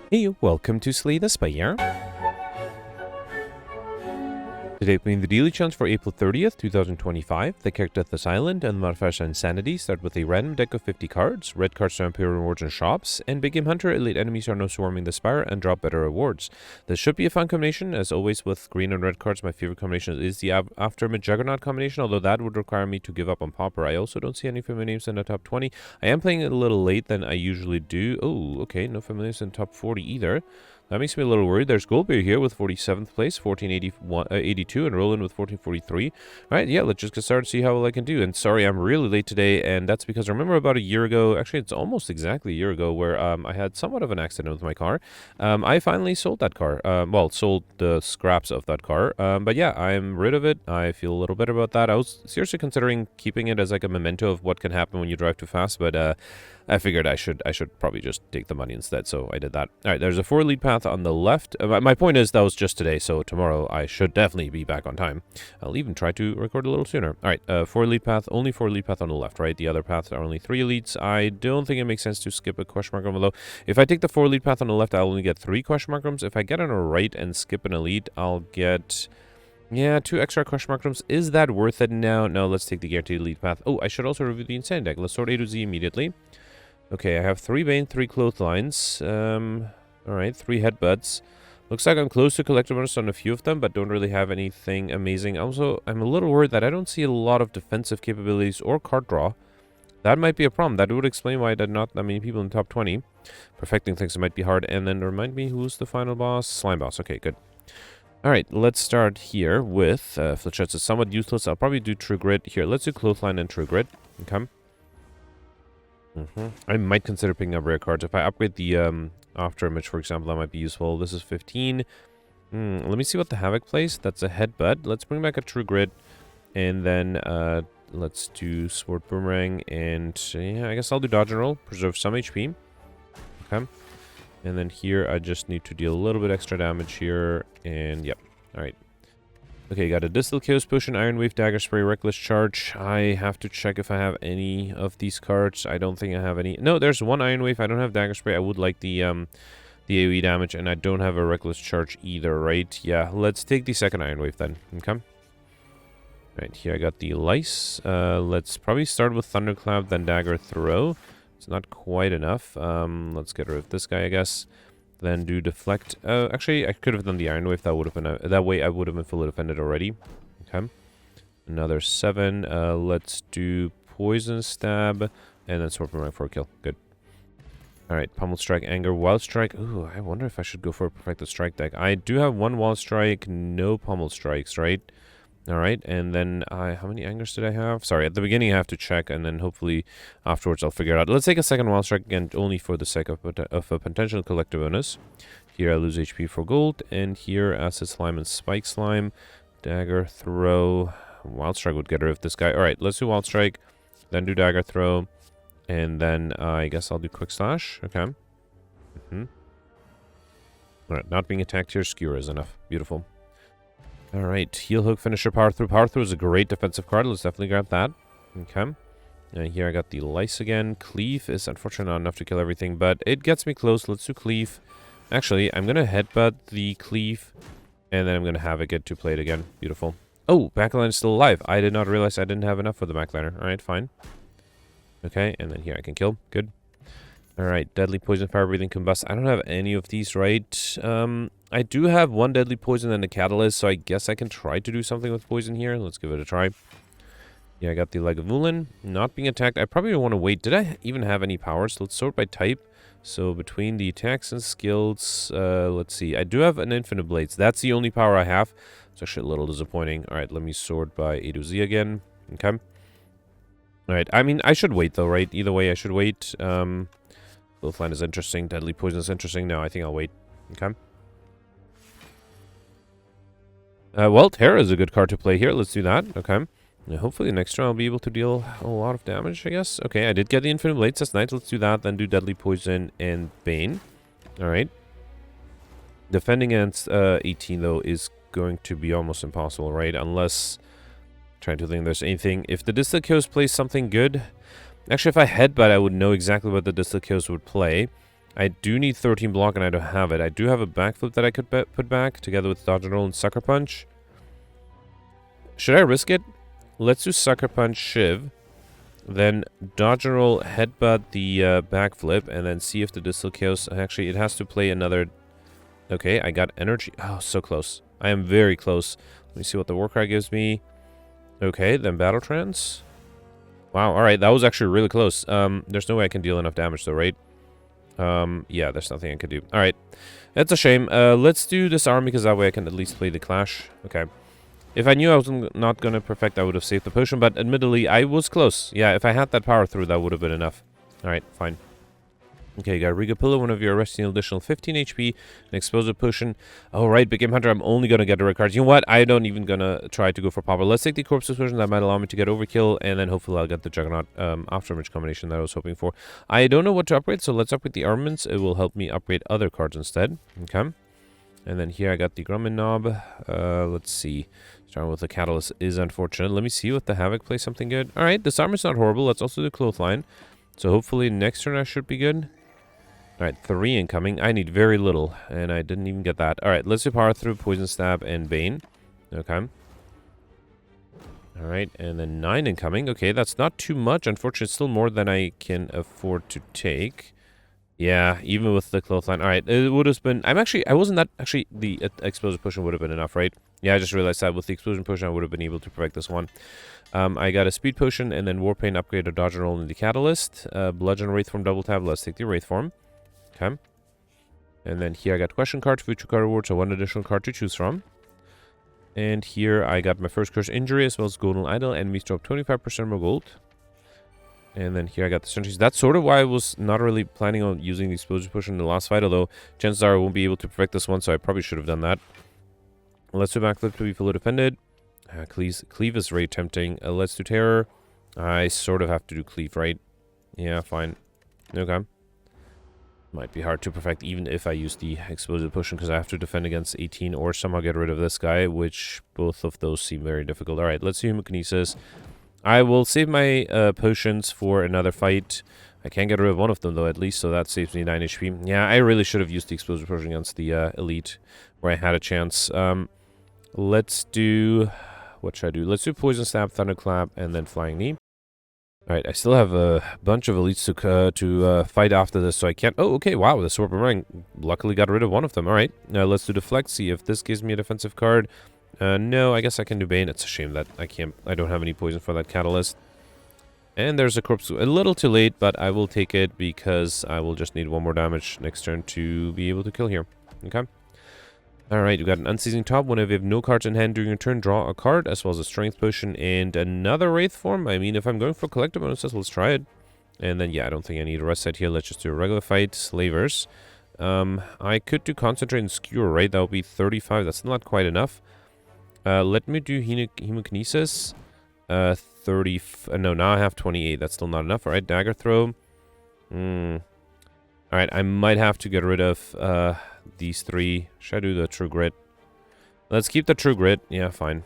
Hey, welcome to Slay the Spire. Today playing the daily challenge for April 30th, 2025. The character Death Island and the modifiers Insanity start with a random deck of 50 cards. Red cards are Imperial rewards and shops, and Big Game Hunter elite enemies are no swarming the Spire and drop better rewards. This should be a fun combination. As always with green and red cards, my favorite combination is the Aftermath Juggernaut combination, although that would require me to give up on Pauper. I also don't see any familiar names in the top 20. I am playing it a little late than I usually do. Oh, okay, no familiar names in top 40 either. That makes me a little worried. There's Goldbeer here with 47th place, 1482, and Roland with 1443. All right, yeah, let's just get started and see how well I can do. And sorry, I'm really late today, and that's because I remember about a year ago, actually it's almost exactly a year ago, where I had somewhat of an accident with my car. I finally sold that car. Well, sold the scraps of that car. But yeah, I'm rid of it. I feel a little better about that. I was seriously considering keeping it as like a memento of what can happen when you drive too fast, but I figured I should probably just take the money instead, so I did that. All right, there's a 4 lead path on the left. My point is that was just today, so tomorrow I should definitely be back on time. I'll even try to record a little sooner. All right, 4 lead path, only 4 lead path on the left, right? The other paths are only 3 elites. I don't think it makes sense to skip a question mark room, although if I take the 4 lead path on the left, I'll only get 3 question mark rooms. If I get on a right and skip an elite, I'll get... yeah, 2 extra question mark rooms. Is that worth it now? No, let's take the guaranteed lead path. Oh, I should also review the insane deck. Let's sort A to Z immediately. Okay, I have 3 Bane, 3 Clotheslines. Alright, 3 Headbutts. Looks like I'm close to collector bonus on a few of them, but don't really have anything amazing. Also, I'm a little worried that I don't see a lot of defensive capabilities or card draw. That might be a problem. That would explain why there are not that many people in the top 20. Perfecting things might be hard. And then remind me, who's the final boss? Slime boss. Okay, good. Alright, let's start here with Fletchettes is somewhat useless. I'll probably do True Grit. Here, let's do Clothesline and True Grit. Okay. I might consider picking up rare cards. If I upgrade the after image, for example, that might be useful. This is 15. Let me see what the Havoc plays. That's a Headbutt. Let's bring back a True Grit. And then let's do Sword Boomerang. And yeah, I guess I'll do Dodge and Roll. Preserve some HP. Okay. And then here, I just need to deal a little bit extra damage here. And yep. Alright. Okay, got a Distal Chaos Potion, Iron Wave, Dagger Spray, Reckless Charge. I have to check if I have any of these cards. I don't think I have any. No, there's one Iron Wave. I don't have Dagger Spray. I would like the AoE damage, and I don't have a Reckless Charge either, right? Yeah, let's take the second Iron Wave then. Okay. Right, here I got the Lice. Let's probably start with Thunderclap, then Dagger Throw. It's not quite enough. Let's get rid of this guy, I guess. Then do Deflect. Actually, I could have done the Iron Wave. That would have been that way I would have been fully defended already. Okay. Another 7. Let's do Poison Stab. And then Sword Boomerang for a kill. Good. Alright, Pummel Strike, Anger, Wild Strike. Ooh, I wonder if I should go for a Perfected Strike deck. I do have 1 Wild Strike, no Pummel Strikes, right? Alright, and then how many Angers did I have? Sorry, at the beginning I have to check, and then hopefully afterwards I'll figure it out. Let's take a second Wild Strike again, only for the sake of a potential collector bonus. Here I lose HP for gold, and here Acid Slime and Spike Slime. Dagger Throw. Wild Strike would get rid of this guy. Alright, let's do Wild Strike, then do Dagger Throw, and then I guess I'll do Quick Slash. Okay. Alright, not being attacked here, Skewer is enough. Beautiful. Alright, Heel Hook, Finisher, Power Through. Power Through is a great defensive card. Let's definitely grab that. Okay. And here I got the Lice again. Cleave is unfortunately not enough to kill everything, but it gets me close. Let's do Cleave. Actually, I'm going to Headbutt the Cleave, and then I'm going to Havoc it to play it again. Beautiful. Oh, Backline is still alive. I did not realize I didn't have enough for the Backliner. Alright, fine. Okay, and then here I can kill. Good. Alright, Deadly Poison, Fire Breathing, Combust. I don't have any of these, right? I do have 1 Deadly Poison and a Catalyst, so I guess I can try to do something with Poison here. Let's give it a try. Yeah, I got the Leg of Woolen. Not being attacked. I probably want to wait. Did I even have any powers? Let's sort by type. So between the attacks and skills, let's see. I do have an Infinite Blades. That's the only power I have. It's actually a little disappointing. Alright, let me sort by A to Z again. Okay. Alright, I mean, I should wait though, right? Either way, I should wait. Clothesline is interesting. Deadly Poison is interesting. No, I think I'll wait. Okay. Well, Terra is a good card to play here. Let's do that. Okay. Now, hopefully next turn I'll be able to deal a lot of damage, I guess. Okay, I did get the Infinite Blades. That's nice. Let's do that. Then do Deadly Poison and Bane. Alright. Defending against 18, though, is going to be almost impossible, right? Unless... trying to think there's anything... If the Distal Chaos plays something good... Actually, if I Headbutt, I would know exactly what the Distal Chaos would play. I do need 13 block, and I don't have it. I do have a backflip that I could put back, together with dodge and roll and sucker punch. Should I risk it? Let's do sucker punch shiv. Then dodge and roll, headbutt the backflip, and then see if the Distal Chaos... Actually, it has to play another... Okay, I got energy. Oh, so close. I am very close. Let me see what the Warcry gives me. Okay, then Battle Trance. Wow, alright, that was actually really close. There's no way I can deal enough damage though, right? Yeah, there's nothing I could do. Alright, that's a shame. Let's do Disarm, because that way I can at least play the Clash. Okay. If I knew I was not going to perfect, I would have saved the potion, but admittedly, I was close. Yeah, if I had that power through, that would have been enough. Alright, fine. Okay, you got Riga Pillow, one of your arresting additional 15 HP, an explosive potion. Oh, right, Big Game Hunter, I'm only going to get the red cards. You know what? I don't even going to try to go for Popper. Let's take the Corpse Explosion. That might allow me to get Overkill, and then hopefully I'll get the Juggernaut Afterimage combination that I was hoping for. I don't know what to upgrade, so let's upgrade the armaments. It will help me upgrade other cards instead. Okay. And then here I got the Grumman Knob. Let's see. Starting with the Catalyst is unfortunate. Let me see what the Havoc plays something good. Alright, Disarmer's not horrible. Let's also do Clothesline. So hopefully next turn I should be good. Alright, 3 incoming. I need very little, and I didn't even get that. Alright, let's do Power Through, Poison Stab, and Bane. Okay. Alright, and then 9 incoming. Okay, that's not too much. Unfortunately, it's still more than I can afford to take. Yeah, even with the Clothesline. Alright, it would have been... I wasn't that... Actually, the Explosive Potion would have been enough, right? Yeah, I just realized that with the Explosion Potion, I would have been able to perfect this one. I got a Speed Potion, and then Warpaint upgrade, a Dodge and Roll in the Catalyst. Bludgeon Wraith Form double tap. Let's take the Wraith Form. Okay. And then here I got Question Card, Future Card Reward, so 1 additional card to choose from. And here I got my first Curse Injury, as well as Golden Idol. Enemies drop 25% more gold. And then here I got the Sentries. That's sort of why I was not really planning on using the Explosive Potion in the last fight, although chances are I won't be able to perfect this one, so I probably should have done that. Let's do Backflip to be fully defended. Cleave is very tempting. Let's do Terror. I sort of have to do Cleave, right? Yeah, fine. Okay. Might be hard to perfect even if I use the Explosive Potion, because I have to defend against 18 or somehow get rid of this guy, which both of those seem very difficult. Alright, let's do Hemokinesis. I will save my potions for another fight. I can get rid of one of them, though, at least, so that saves me 9 HP. Yeah, I really should have used the Explosive Potion against the Elite, where I had a chance. Let's do... What should I do? Let's do Poison Stab, Thunderclap, and then Flying Knee. Alright, I still have a bunch of elites to fight after this, so I can't... Oh, okay, wow, the Sword Boomerang luckily got rid of one of them. Alright, now let's do Deflect, see if this gives me a defensive card. No, I guess I can do Bane. It's a shame that I don't have any poison for that Catalyst. And there's a Corpse... A little too late, but I will take it because I will just need 1 more damage next turn to be able to kill here. Okay. Alright, you got an Unceasing Top. Whenever you have no cards in hand during your turn, draw a card, as well as a Strength Potion and another Wraith Form. I mean, if I'm going for collective bonuses, let's try it. And then, yeah, I don't think I need a rest set here. Let's just do a regular fight. Slavers. I could do Concentrate and Skewer, right? That would be 35. That's not quite enough. Let me do Hemokinesis. 30... no, now I have 28. That's still not enough. Alright, Dagger Throw. Alright, I might have to get rid of these 3. Should I do the True Grit? Let's keep the True Grit. Yeah, fine.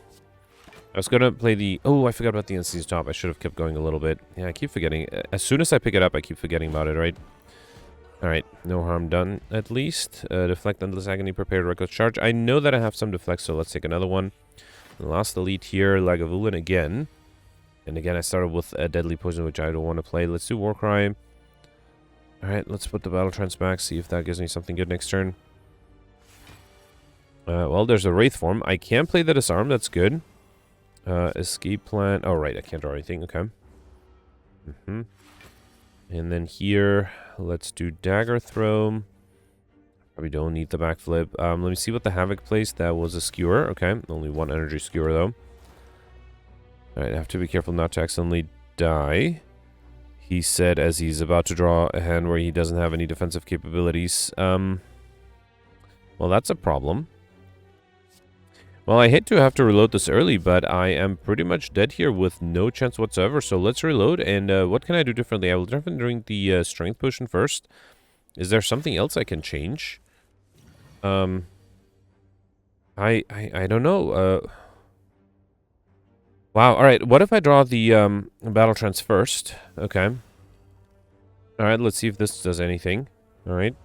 I was gonna play the... Oh, I forgot about the Unceasing Top. I should have kept going a little bit. Yeah, I keep forgetting. As soon as I pick it up, I keep forgetting about it, right? Alright, no harm done, at least. Deflect, Endless Agony, Prepare, Reckless Charge. I know that I have some Deflect, so let's take another one. The last elite here, Lagavulin again. And again, I started with a Deadly Poison, which I don't want to play. Let's do Warcry. Alright, let's put the Battle Trance back, see if that gives me something good next turn. Well, there's a Wraith Form. I can play the Disarm, that's good. Escape Plan. Oh, right, I can't draw anything, okay. And then here, let's do Dagger Throw. Probably don't need the Backflip. Let me see what the Havoc plays. That was a Skewer, okay. Only 1 energy Skewer, though. Alright, I have to be careful not to accidentally die. He said as he's about to draw a hand where he doesn't have any defensive capabilities. Well, that's a problem. Well, I hate to have to reload this early, but I am pretty much dead here with no chance whatsoever. So let's reload, and what can I do differently? I will definitely drink the Strength Potion first. Is there something else I can change? I don't know. Wow, alright, what if I draw the Battle Trance first? Okay. Alright, let's see if this does anything. Alright.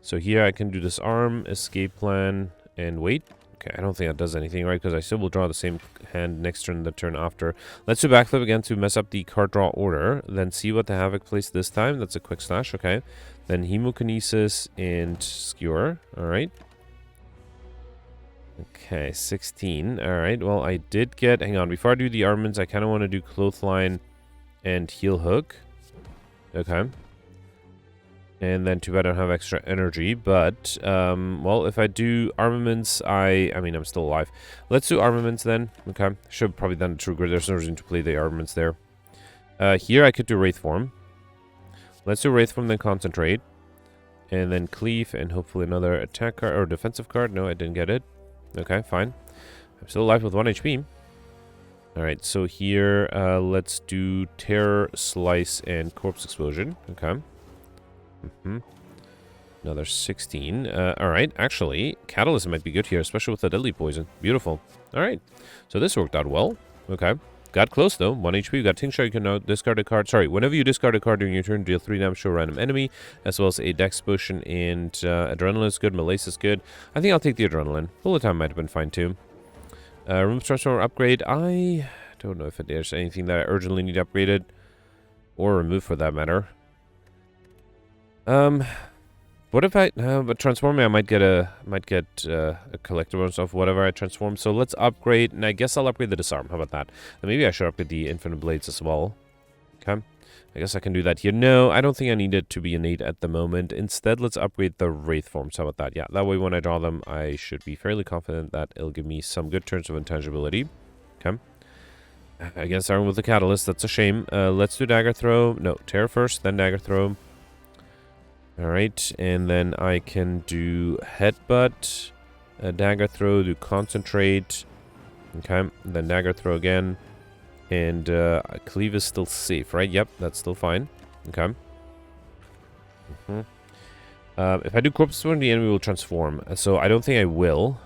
So here I can do disarm, escape plan, and wait. Okay, I don't think that does anything, right? Because I still will draw the same hand next turn, the turn after. Let's do backflip again to mess up the card draw order. Then see what the Havoc plays this time. That's a quick slash, okay. Then Hemokinesis and Skewer, alright. Okay, 16. Alright, well, I did get... Hang on, before I do the armaments, I kind of want to do Clothesline and Heel Hook. Okay. And then too bad I don't have extra energy, but, well, if I do armaments, I mean, I'm still alive. Let's do armaments then. Okay. Should have probably done a True Grid. There's no reason to play the armaments there. Here I could do Wraith Form. Let's do Wraith Form, then Concentrate. And then Cleave, and hopefully another attack card, or defensive card. No, I didn't get it. Okay, fine. I'm still alive with 1 HP. Alright, so here, let's do Terror, Slice, and Corpse Explosion. Okay. Another 16. Alright, actually, Catalyst might be good here, especially with the Deadly Poison. Beautiful. Alright, so this worked out well. Okay. Got close, though. 1 HP. You got Tincture. You can now discard a card. Sorry, whenever you discard a card during your turn, deal 3 damage to a random enemy, as well as a Dex Potion, and Adrenaline is good. Malaise is good. I think I'll take the Adrenaline. Bullet Time might have been fine, too. Room Transformer upgrade. I don't know if there's anything that I urgently need upgraded, or removed for that matter. What if I but transforming? I might get a collectible and stuff. Whatever I transform. So let's upgrade, and I guess I'll upgrade the disarm. How about that? And maybe I should upgrade the infinite blades as well. Okay, I guess I can do that here. No, I don't think I need it to be innate at the moment. Instead, let's upgrade the wraith forms. How about that? Yeah, that way when I draw them, I should be fairly confident that it'll give me some good turns of intangibility. Okay. Again, starting with the catalyst. That's a shame. Let's do dagger throw. No, terror first, then dagger throw. Alright, and then I can do headbutt, dagger throw, do concentrate, okay, then dagger throw again, and cleave is still safe, right? Yep, that's still fine, okay. If I do corpse swing, the enemy will transform, so I don't think I will.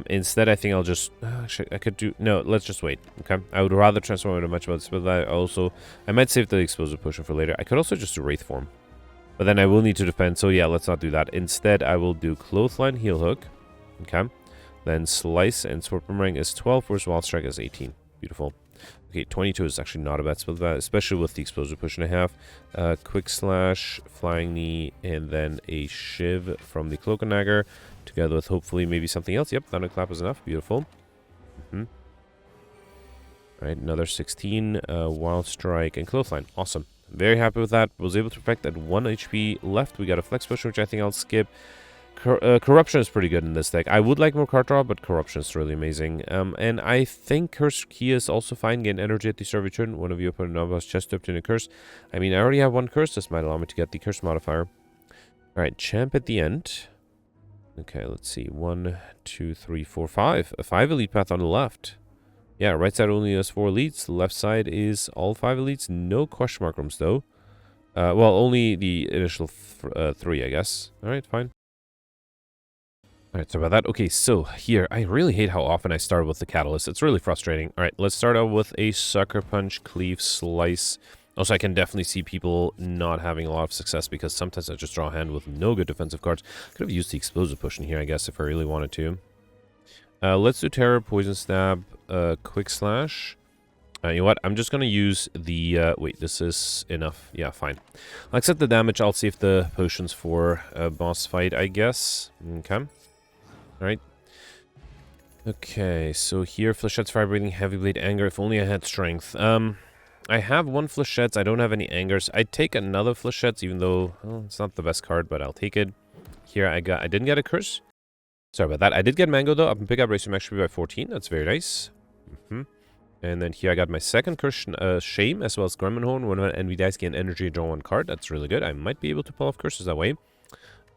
Instead, I think I'll just, actually, I could do, no, let's just wait, okay. I would rather transform into much about this, but I might save the explosive potion for later. I could also just do wraith form. But then I will need to defend, so yeah, let's not do that. Instead, I will do Clothesline, Heel Hook. Okay. Then Slice and Sword Boomerang is 12, whereas Wild Strike is 18. Beautiful. Okay, 22 is actually not a bad spell, especially with the Explosive Potion I have. Quick Slash, Flying Knee, and then a Shiv from the Cloak and Dagger, together with hopefully maybe something else. Yep, Thunderclap is enough. Beautiful. Alright, another 16, Wild Strike, and Clothesline. Awesome. Very happy with that. Was able to perfect at 1 HP left. We got a Flex Potion, which I think I'll skip. Corruption is pretty good in this deck. I would like more card draw, but Corruption is really amazing. And I think Curse Key is also fine. Gain energy at the start of your turn. One of you open Nova's chest to obtain a curse. I mean, I already have 1 curse. This might allow me to get the curse modifier. Alright, champ at the end. Okay, let's see. 1, 2, 3, 4, 5. A 5 elite path on the left. Yeah, right side only has 4 elites. The left side is all 5 elites. No question mark rooms, though. Well, only the initial 3, I guess. Alright, fine. Alright, sorry about that. Okay, so here, I really hate how often I start with the catalyst. It's really frustrating. Alright, let's start out with a Sucker Punch, Cleave, Slice. Also, I can definitely see people not having a lot of success because sometimes I just draw a hand with no good defensive cards. Could have used the Explosive Potion here, I guess, if I really wanted to. Let's do Terror, Poison Stab, Quick Slash. You know what? I'm just going to use the... wait, this is enough. Yeah, fine. I'll accept the damage. I'll save the potions for a boss fight, I guess. Okay. Alright. Okay, so here, Flechettes, Fire Breathing, Heavy Blade, Anger. If only I had Strength. I have 1 Flechettes. I don't have any Angers. I'd take another Flechettes, even though it's not the best card, but I'll take it. Here, I didn't get a Curse. Sorry about that. I did get Mango, though. Up and pick up Race Max by 14. That's very nice. And then here I got my second curse, Shame, as well as Gremlinhorn. When an enemy dies, gain energy, draw 1 card. That's really good. I might be able to pull off curses that way.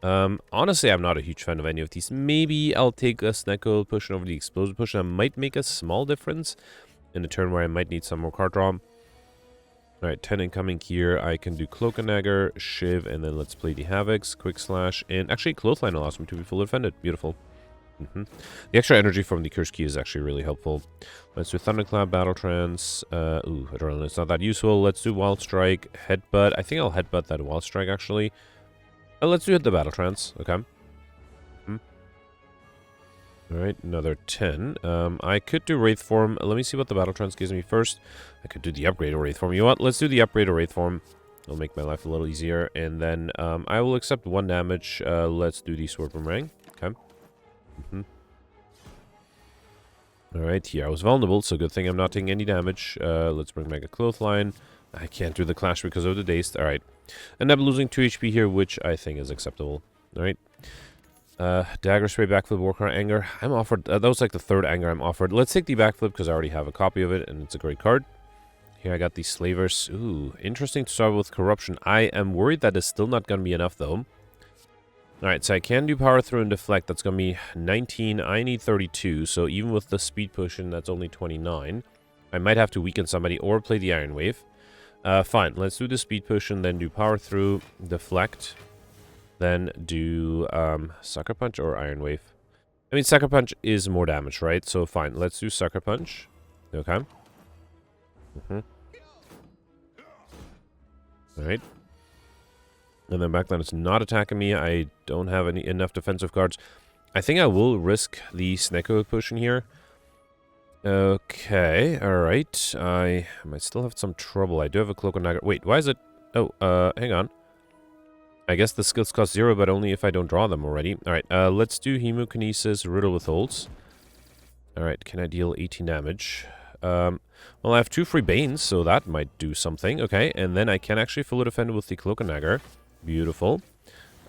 Honestly, I'm not a huge fan of any of these. Maybe I'll take a Snecko Potion over the Explosive Potion. I might make a small difference in a turn where I might need some more card draw. Alright, 10 incoming here. I can do Cloak and Dagger, Shiv, and then let's play the Havocs, Quick Slash, and actually Clothesline allows me to be fully defended. Beautiful. The extra energy from the Curse Key is actually really helpful. Let's do Thunderclap, Battle Trance. Ooh, Adrenaline, it's not that useful. Let's do Wild Strike, Headbutt. I think I'll Headbutt that Wild Strike, actually. Let's do the Battle Trance, okay. Alright, another 10. I could do Wraith Form. Let me see what the Battle Trance gives me first. I could do the upgrade or Wraith Form. You know what? Let's do the upgrade or Wraith Form. It'll make my life a little easier. And then I will accept 1 damage. Let's do the Sword Boomerang. Okay. Alright, here I was vulnerable, so good thing I'm not taking any damage. Let's bring Mega Clothesline. I can't do the Clash because of the Dazed. Alright. End up losing 2 HP here, which I think is acceptable. Alright. Dagger Spray, Backflip, Warcry, Anger. I'm offered. That was like the 3rd Anger I'm offered. Let's take the Backflip because I already have a copy of it, and it's a great card. Here I got the Slavers. Ooh, interesting to start with Corruption. I am worried that is still not going to be enough, though. Alright, so I can do Power Through and Deflect. That's going to be 19. I need 32, so even with the Speed Potion, that's only 29. I might have to weaken somebody or play the Iron Wave. Fine, let's do the Speed Potion, then do Power Through, Deflect. Then do Sucker Punch or Iron Wave. I mean, Sucker Punch is more damage, right? So fine, let's do Sucker Punch. Okay. Alright. And then back then it's not attacking me. I don't have enough defensive cards. I think I will risk the Snecko Potion here. Okay, alright. I might still have some trouble. I do have a Cloak and Dagger. Wait, why is it... Oh, hang on. I guess the skills cost 0, but only if I don't draw them already. Alright, let's do Hemokinesis, Riddle with Holds. Alright, can I deal 18 damage? Well, I have 2 free Banes, so that might do something. Okay, and then I can actually fully defend with the Cloak and Dagger. Beautiful.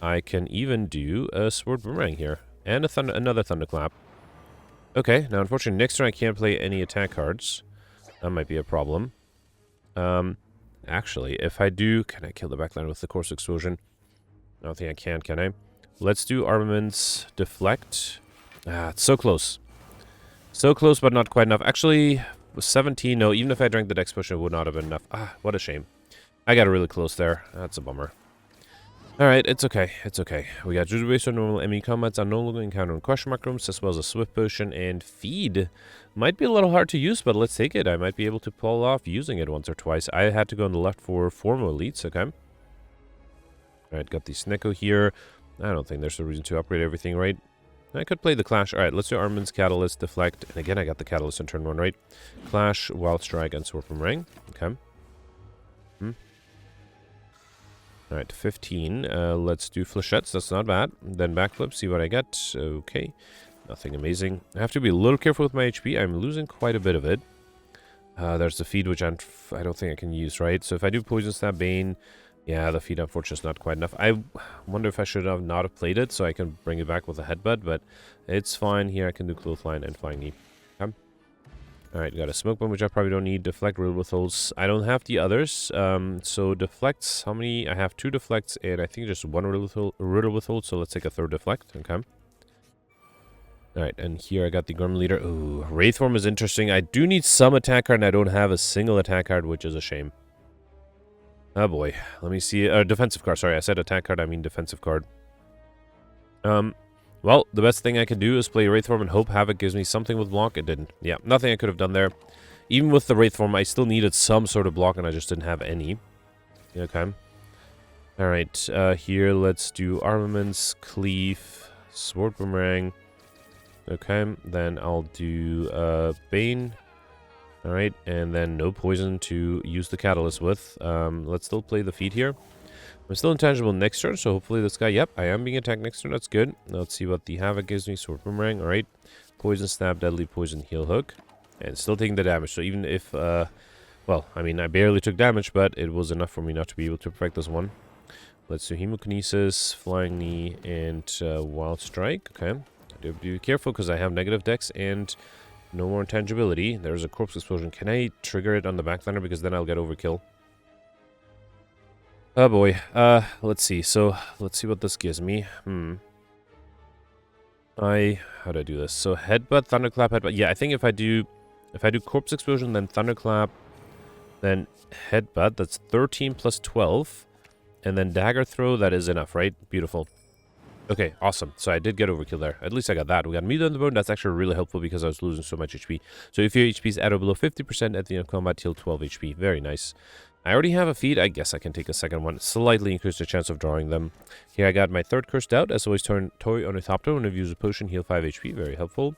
I can even do a Sword Boomerang here. And another Thunderclap. Okay, now unfortunately next turn I can't play any attack cards. That might be a problem. Actually, if I do... Can I kill the backline with the Course Explosion? I don't think I can I? Let's do Armaments, Deflect. Ah, it's so close. So close, but not quite enough. Actually, 17, no, even if I drank the Dex Potion, it would not have been enough. Ah, what a shame. I got really close there. That's a bummer. Alright, it's okay. It's okay. We got Juju Base on normal enemy combats, on no longer encountering question mark rooms, as well as a Swift Potion and Feed. Might be a little hard to use, but let's take it. I might be able to pull off using it once or twice. I had to go on the left for formal elites, okay? Alright, got the Snecko here. I don't think there's a reason to upgrade everything, right? I could play the Clash. Alright, let's do Armaments, Catalyst, Deflect. And again, I got the Catalyst on turn 1, right? Clash, Wild Strike, and Sword Boomerang. Okay. Alright, 15. Let's do Flechettes. That's not bad. Then Backflip, see what I get. Okay. Nothing amazing. I have to be a little careful with my HP. I'm losing quite a bit of it. There's the Feed, which I don't think I can use, right? So if I do Poison Stab, Bane... Yeah, the Feed, unfortunately, is not quite enough. I wonder if I should have not have played it, so I can bring it back with a Headbutt, but it's fine. Here I can do Clothesline and Flying Knee. Okay. Alright, got a Smoke Bomb, which I probably don't need. Deflect, Riddle with Holds. I don't have the others. So Deflects, how many? I have 2 Deflects, and I think just 1 Riddle with Hold, so let's take a 3rd Deflect. Okay. Alright, and here I got the Gremlin Leader. Ooh, Wraith Form is interesting. I do need some attack card, and I don't have a single attack card, which is a shame. Oh boy, let me see. Defensive card. Sorry, I said attack card, I mean defensive card. Well, the best thing I can do is play Wraith Form and hope Havoc gives me something with block. It didn't. Yeah, nothing I could have done there. Even with the Wraith Form, I still needed some sort of block, and I just didn't have any. Okay. Alright, here let's do Armaments, Cleave, Sword Boomerang. Okay, then I'll do Bane. Alright, and then no poison to use the Catalyst with. Let's still play the Feed here. I'm still intangible next turn, so hopefully this guy... Yep, I am being attacked next turn. That's good. Let's see what the Havoc gives me. Sword Boomerang. Alright. Poison Stab, Deadly Poison, Heal Hook. And still taking the damage. So even if... well, I mean, I barely took damage, but it was enough for me not to be able to perfect this one. Let's do Hemokinesis, Flying Knee, and Wild Strike. Okay. I do have to be careful because I have negative dex and... no more intangibility. There's a Corpse Explosion. Can I trigger it on the backliner? Because then I'll get overkill. Oh boy. Let's see. So, let's see what this gives me. How do I do this? So, Headbutt, Thunderclap, Headbutt. Yeah, I think if I do Corpse Explosion, then Thunderclap, then Headbutt, that's 13 plus 12. And then Dagger Throw, that is enough, right? Beautiful. Okay, awesome. So I did get overkill there. At least I got that. We got meat on the bone. That's actually really helpful because I was losing so much HP. So if your HP is at or below 50% at the end of combat, heal 12 HP. Very nice. I already have a feed. I guess I can take a second one. Slightly increase the chance of drawing them. Here I got my third cursed out. As always, turn Toy Ornithopter. Whenever you use a potion, heal 5 HP. Very helpful.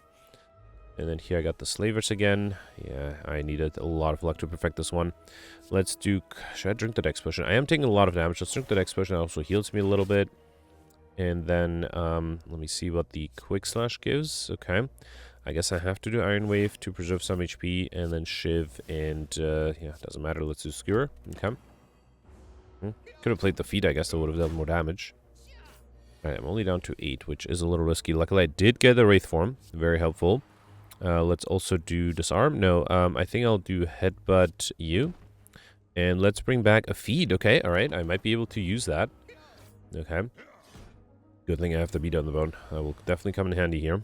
And then here I got the Slavers again. Yeah, I needed a lot of luck to perfect this one. Let's do... Should I drink the Dex potion? I am taking a lot of damage. Let's drink the Dex potion. It also heals me a little bit. And then, let me see what the Quick Slash gives. Okay. I guess I have to do Iron Wave to preserve some HP. And then Shiv and, yeah, doesn't matter. Let's do Skewer. Okay. Could have played the feet, I guess. That would have done more damage. Alright, I'm only down to 8, which is a little risky. Luckily, I did get the Wraith form. Very helpful. Let's also do Disarm. No, I think I'll do Headbutt you. And let's bring back a feed. Okay, alright. I might be able to use that. Okay. Good thing I have the beat on the bone. That will definitely come in handy here.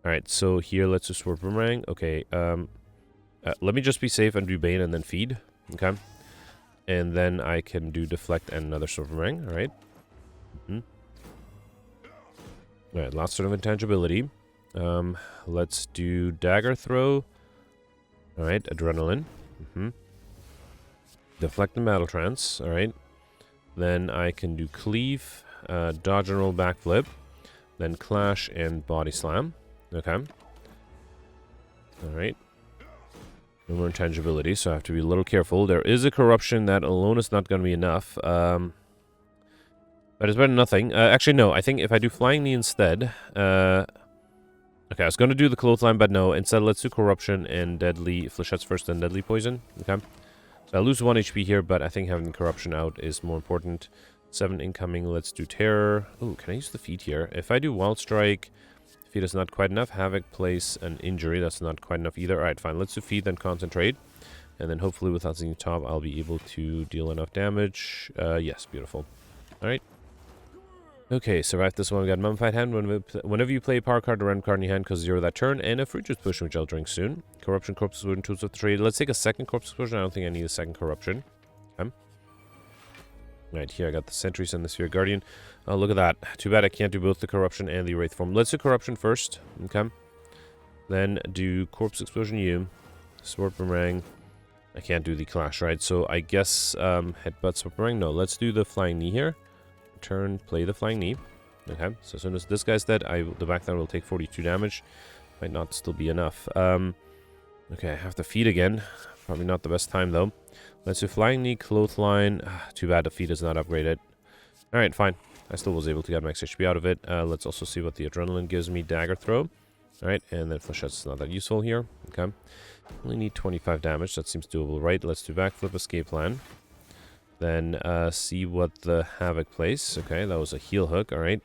Alright, so here let's do Sword Boomerang. Okay, let me just be safe and do Bane and then feed. Okay. And then I can do Deflect and another Sword Boomerang. Alright. Alright, last sort of Intangibility. Let's do Dagger Throw. Alright, Adrenaline. Deflect and Battle Trance. Alright. Then I can do Cleave, Dodge and Roll Backflip. Then Clash and Body Slam. Okay. Alright. No more Intangibility, so I have to be a little careful. There is a Corruption. That alone is not going to be enough. But it's better than nothing. Actually, no. I think if I do Flying Knee instead... Okay, I was going to do the Clothesline, but no. Instead, let's do Corruption and Deadly Flechettes first, then Deadly Poison. Okay. So I lose 1 HP here, but I think having Corruption out is more important. 7 incoming. Let's do Terror. Oh, can I use the feat here? If I do Wild Strike, feat is not quite enough. Havoc, Place, and Injury. That's not quite enough either. Alright, fine. Let's do Feed, then Concentrate. And then hopefully without seeing top, I'll be able to deal enough damage. Yes, beautiful. Alright. Okay, survived this one. We got Mummified Hand. Whenever you play a power card or random card in your hand, because 0 that turn, and a Fruit Juice Potion, which I'll drink soon. Corruption, Corpse Explosion, Tools of Trade. Let's take a second Corpse Explosion. I don't think I need a second Corruption. Okay. Right, here I got the Sentries and the Sphere Guardian. Oh, look at that. Too bad I can't do both the Corruption and the Wraith form. Let's do Corruption first. Okay. Then do Corpse Explosion U. Sword Boomerang. I can't do the Clash, right? So I guess Headbutt, Sword Boomerang. No, let's do the Flying Knee here. Turn, play the Flying Knee. Okay, so as soon as this guy's dead, the backdown will take 42 damage. Might not still be enough. Okay, I have to feed again. Probably not the best time, though. Let's do Flying Knee, Clothesline. Too bad the feed is not upgraded. Alright, fine. I still was able to get max HP out of it. Let's also see what the Adrenaline gives me. Dagger Throw. Alright, and then Flechette's not that useful here. Okay. Only need 25 damage. That seems doable, right? Let's do Backflip, Escape Plan. Then see what the Havoc plays. Okay, that was a heal hook. Alright.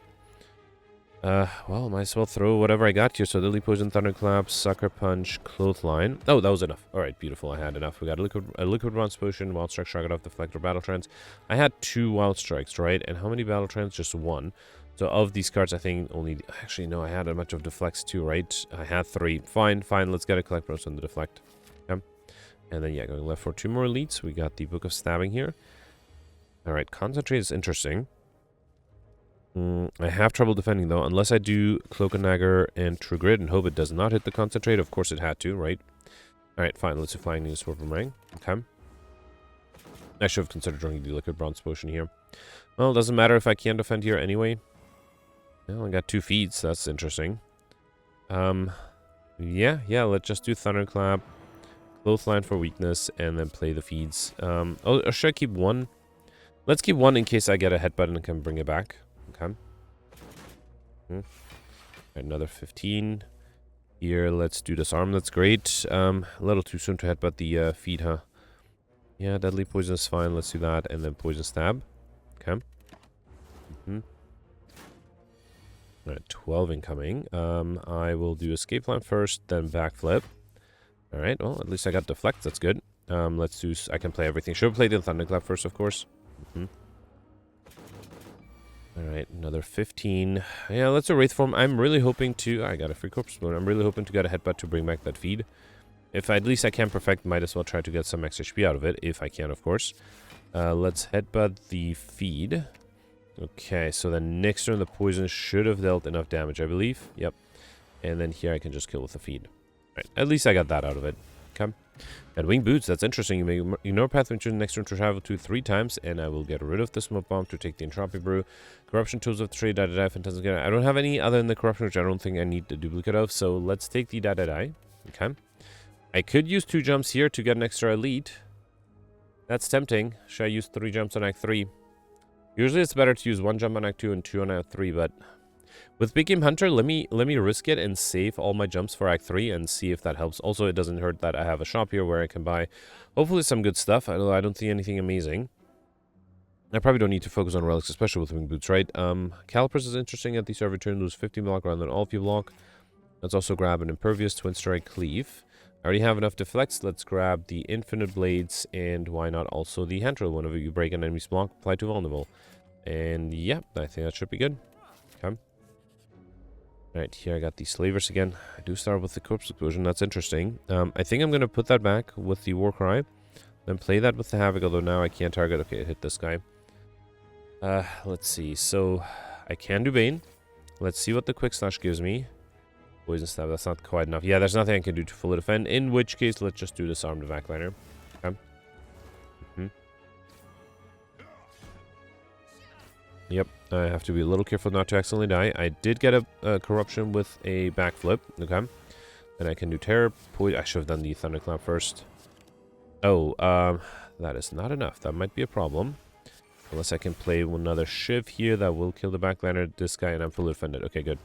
Well, might as well throw whatever I got here. So Deadly Poison, Thunderclap, Sucker Punch, Clothesline. Oh, that was enough. Alright, beautiful. I had enough. We got a Liquid Bronze Potion, Wild Strike, Shrug It Off, Deflector, Battle Trance. I had 2 Wild Strikes, right? And how many Battle Trance? Just 1. So of these cards, I think only... Actually, no, I had a bunch of Deflects too, right? I had 3. Fine, fine. Let's get a Collect Bros on the Deflect. Okay. And then, yeah, going left for 2 more elites. We got the Book of Stabbing here. Alright, Concentrate is interesting. I have trouble defending, though, unless I do Cloak and Dagger and True Grit and hope it does not hit the Concentrate. Of course it had to, right? Alright, fine. Let's do Flying Knee, Sword Boomerang. Okay. I should have considered drinking the Liquid Bronze Potion here. Well, it doesn't matter if I can't defend here anyway. Well, I got 2 feeds. That's interesting. Yeah, let's just do Thunderclap, Clothesline for weakness, and then play the feeds. Or should I keep 1? Let's keep 1 in case I get a headbutt and can bring it back. Okay. Another 15. Here, let's do Disarm. That's great. A little too soon to headbutt the feed, huh? Yeah, Deadly Poison is fine. Let's do that. And then Poison Stab. Okay. Alright, 12 incoming. I will do Escape Plan first, then Backflip. Alright, well, at least I got Deflect. That's good. Let's do... I can play everything. Should have played the Thunderclap first, of course. Alright, another 15. Yeah, let's do Wraith form. I'm really hoping to... I got a free Corpse Bone. I'm really hoping to get a headbutt to bring back that feed. If at least I can perfect, might as well try to get some max HP out of it. If I can, of course. Let's headbutt the feed. Okay, so then next turn the poison should have dealt enough damage, I believe. Yep. And then here I can just kill with the feed. Right, at least I got that out of it. Okay. Got winged boots, that's interesting. You may ignore path when choosing next turn to travel to 3 times, and I will get rid of the smoke bomb to take the entropy brew. Corruption tools of the trade, die. Fantastic. I don't have any other than the corruption, which I don't think I need a duplicate of, so let's take the die. Okay. I could use 2 jumps here to get an extra elite. That's tempting. Should I use 3 jumps on Act 3? Usually it's better to use 1 jump on Act 2 and 2 on Act 3, but with Big Game Hunter, let me risk it and save all my jumps for Act 3 and see if that helps. Also, it doesn't hurt that I have a shop here where I can buy hopefully some good stuff. I don't see anything amazing. I probably don't need to focus on relics, especially with wing boots, right? Calipers is interesting. At the start of return, lose 50 block rather than all of you block. Let's also grab an Impervious, Twin Strike, Cleave. I already have enough deflects. Let's grab the Infinite Blades, and why not also the Hand Drill. Whenever you break an enemy's block, apply to vulnerable. And yeah, I think that should be good. Okay. Alright, here I got the Slavers again. I do start with the Corpse Explosion. That's interesting. I think I'm going to put that back with the Warcry. Then play that with the Havoc, although now I can't target. Okay, hit this guy. Let's see. So, I can do Bane. Let's see what the Quick Slash gives me. Poison Stab, that's not quite enough. Yeah, there's nothing I can do to fully defend. In which case, let's just do Disarm the Backliner. Okay. Yep, I have to be a little careful not to accidentally die. I did get a corruption with a backflip. Okay. Then I can do Terror. I should have done the Thunderclap first. Oh, that is not enough. That might be a problem. Unless I can play another Shiv here that will kill the backliner, this guy, and I'm fully defended. Okay, good.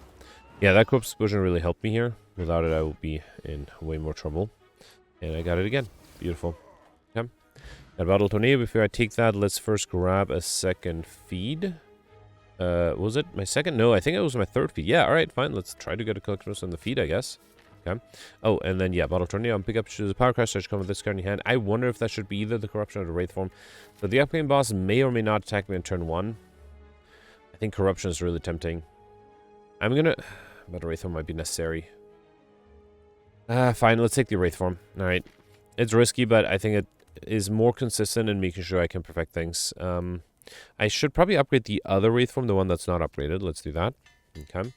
Yeah, that Corpse Explosion really helped me here. Without it, I would be in way more trouble. And I got it again. Beautiful. Okay. Got Battle Tornado. Before I take that, let's first grab a second feed. Was it my second? No, I think it was my 3rd feed. Yeah, alright, fine. Let's try to get a collector's on the feed, I guess. Okay. Oh, and then, yeah, Battle Tornado. Pick up choose a Power Crash. Come with this card in your hand. I wonder if that should be either the Corruption or the Wraith form. So the upcoming boss may or may not attack me on turn 1. I think Corruption is really tempting. I'm gonna... But a Wraith form might be necessary. Fine, let's take the Wraith form. Alright. It's risky, but I think it is more consistent in making sure I can perfect things. I should probably upgrade the other Wraith form, the one that's not upgraded. Let's do that. Okay.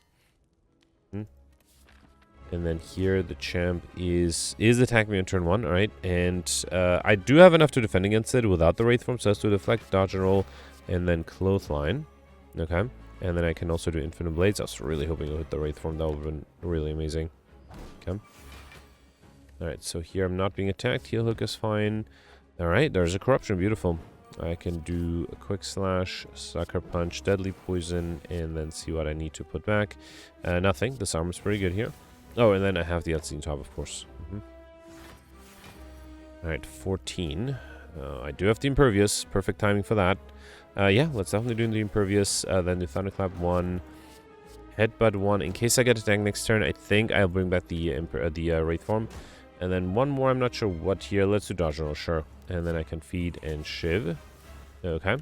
And then here the champ is attacking me on turn 1, alright. And I do have enough to defend against it without the Wraith form, so let's do Deflect, Dodge and Roll, and then Clothesline. Okay. And then I can also do Infinite Blades. I was really hoping to hit the Wraith form. That would have been really amazing. Okay. Alright, so here I'm not being attacked. Heel Hook is fine. Alright, there's a Corruption. Beautiful. I can do a Quick Slash, Sucker Punch, Deadly Poison, and then see what I need to put back. Nothing. This armor's pretty good here. Oh, and then I have the Unseen Top, of course. Alright, 14. I do have the Impervious. Perfect timing for that. Yeah, let's definitely do the Impervious. Then the Thunderclap 1. Headbutt 1. In case I get attacked next turn, I think I'll bring back the Wraith form. And then one more, I'm not sure what here. Let's do Dodge Roll, sure. And then I can feed and Shiv. Okay.